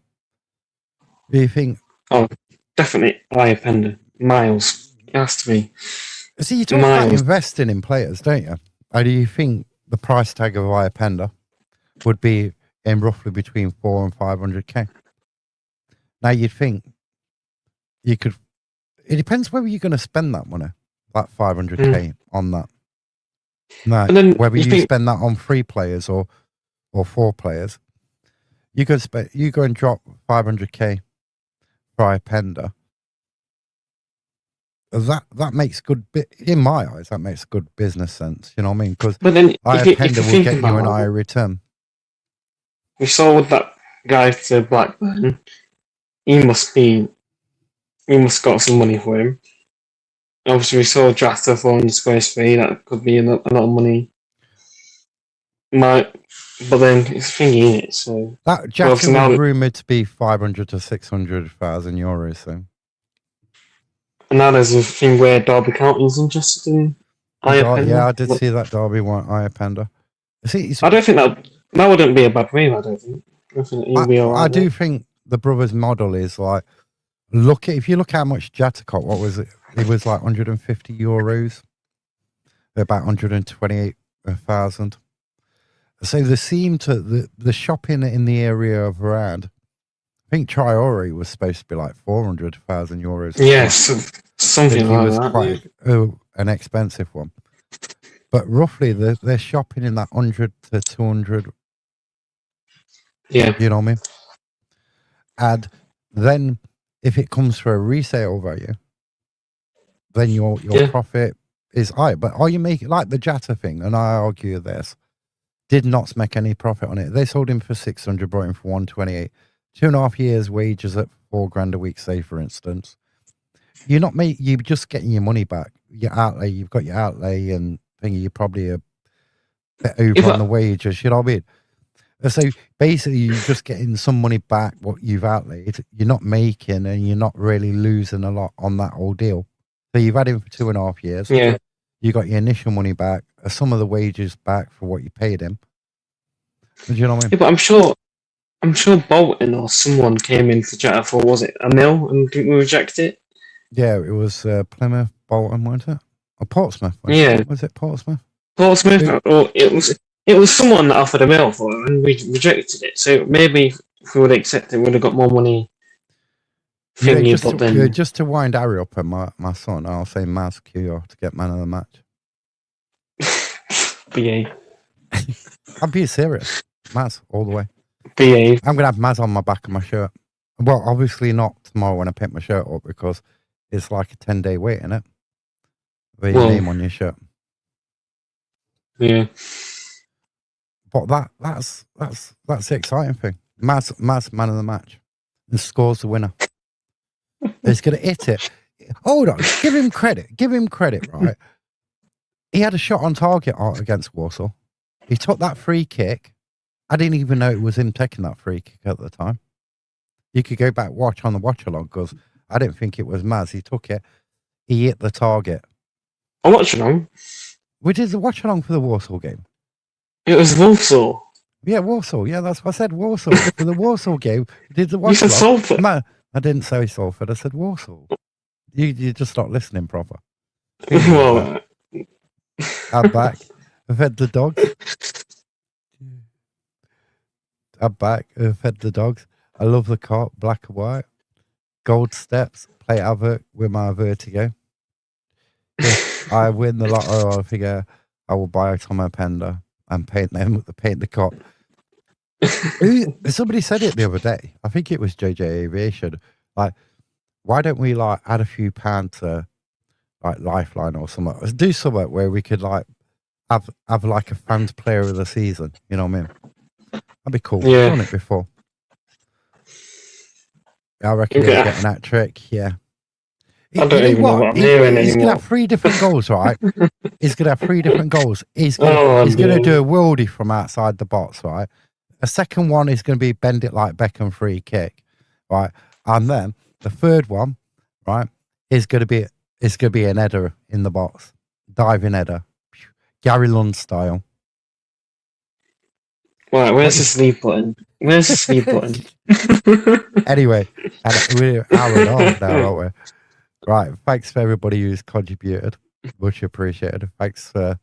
Do you think? Oh, definitely higher Pender. Miles. It has to be. See, you talk about investing in players, don't you? Or do you think the price tag of a Pender would be in roughly between 400 and 500k? Now you'd think you could. It depends whether you're going to spend that money, like 500k on that. No, whether you spend that on 3 players or 4 players, you could spend. You go and drop 500k for a Pender. That makes good. In my eyes, that makes good business sense. You know what I mean? Because Pender will get you an higher return. We saw with that guy to Blackburn. He must got some money for him. Obviously, we saw Jata for on Squares fee. That could be a lot of money. But then it's a thing, isn't it? So that Jata was rumoured to be 500 to 600,000 euros. So. And now there's a thing where Derby County's interested in Pender. Yeah, I did see that Derby want Pender. See, I don't think that wouldn't be a bad move. I don't think. I do think the brothers' model is like, if you look how much Jata got, what was it? It was like 150 euros, about 128,000. So they seem to the shopping in the area of around. I think Traore was supposed to be like 400,000 euros. Yes, something like that. Quite an expensive one. But roughly, they're shopping in that 100 to 200. Yeah. You know what I mean? And then if it comes for a resale value, then your profit is high. But are you making like the Jata thing? And I argue this. Did not make any profit on it. They sold him for 600, brought him for 128. 2.5 years wages at $4,000 a week, say for instance. You're just getting your money back. Your outlay, you've got your outlay and thingy. You're probably a bit over on the wages. You know what I mean? So basically, you're just getting some money back what you've outlaid. You're not making, and you're not really losing a lot on that whole deal. So you've had him for 2.5 years. Yeah. You got your initial money back, some of the wages back for what you paid him. Do you know what I mean? Yeah, but I'm sure Bolton or someone came in for Jata for, was it a mil, and didn't we reject it? Yeah, it was Plymouth, Bolton, wasn't it? Or Portsmouth? Was it Portsmouth? Portsmouth, or it was someone that offered a mil for it, and we rejected it. So maybe if we would accept it, we would have got more money. Just to wind Harry up and my son, I'll say Maz Cure to get man of the match. BA. I'm being serious. Maz, all the way. BA. I'm going to have Maz on my back of my shirt. Well, obviously not tomorrow when I pick my shirt up because it's like a 10-day wait, isn't it? With your name on your shirt. Yeah. But that's the exciting thing. Maz, man of the match. And scores the winner. He's going to hit it. Hold on. Give him credit, right? He had a shot on target against Warsaw. He took that free kick. I didn't even know it was him taking that free kick at the time. You could go back watch on the watch along because I didn't think it was Maz. He took it. He hit the target. A watch along? We did the watch along for the Warsaw game. It was Warsaw. Yeah, Warsaw. Yeah, that's what I said. Warsaw. For the Warsaw game, we did the watch along. You said Salford. Man, I didn't say Salford. I said Warsaw. You just not listening proper. Well, I'm back. I've fed the dogs. I'm back. I've fed the dogs. I love the car, black and white. Gold steps. Play Havoc with my Vertigo. If I win the lotto, I figure I will buy a Tom Pender and paint the cop. Somebody said it the other day. I think it was JJ Aviation. Like, why don't we like add a few pounds to like Lifeline or something? Do something where we could like have like a fans player of the season. You know what I mean? That'd be cool. Yeah. We've done it before. I reckon he'll get an hat trick. Yeah. I don't even know what I'm hearing He's anymore. gonna have 3 different goals, right? He's gonna have 3 different goals. He's gonna no. do a worldie from outside the box, right? A second one is gonna be bend it like Beckham free kick, right? And then the third one, right, is gonna be an header in the box, diving header, Gary Lund style. Right, where's the sleep button? Where's the sleep button? Anyway, and we're an hour and a half now, aren't we? Right, thanks for everybody who's contributed. Much appreciated. Thanks for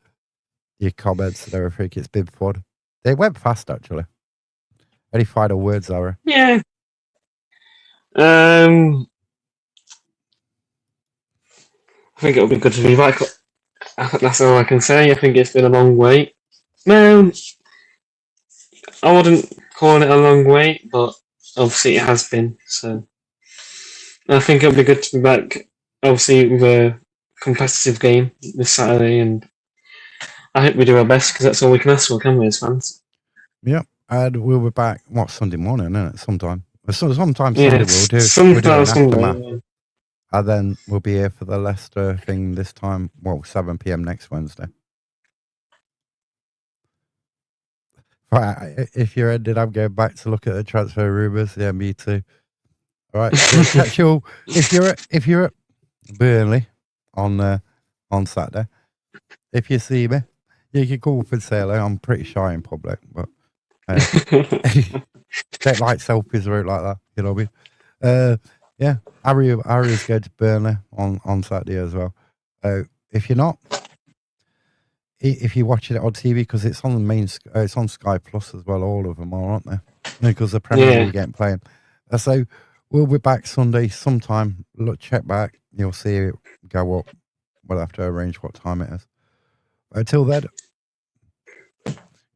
your comments and everything. It's been fun. They went fast, actually. Any final words, Zara? Yeah. I think it'll be good to be back. That's all I can say. I think it's been a long wait. I wouldn't call it a long wait, but obviously it has been. So I think it'll be good to be back. Obviously with a competitive game this Saturday, and I hope we do our best because that's all we can ask for, can we, as fans? Yep, and we'll be back. What, Sunday morning, isn't it? Sometime. Sometimes Yeah, Sunday we'll do. Sometimes We'll do an Sunday. aftermath. Yeah. And then we'll be here for the Leicester thing this time. Well, 7 p.m. next Wednesday. Right, if you're ended, I'm going back to look at the transfer rumours. Yeah, me too. All right, we'll catch you all. If you're at Burnley on Saturday, if you see me, you can call up and say hello. I'm pretty shy in public, but don't like selfies or like that. You know what I mean? Yeah, Harry's going to Burnley on Saturday as well. If you're not, if you're watching it on TV, because it's on the main, it's on Sky Plus as well. All of them are, aren't they? Because the Premier League ain't playing. So we'll be back Sunday sometime. Look, check back. You'll see it go up. We'll have to arrange what time it is. Until then,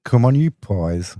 come on, you boys.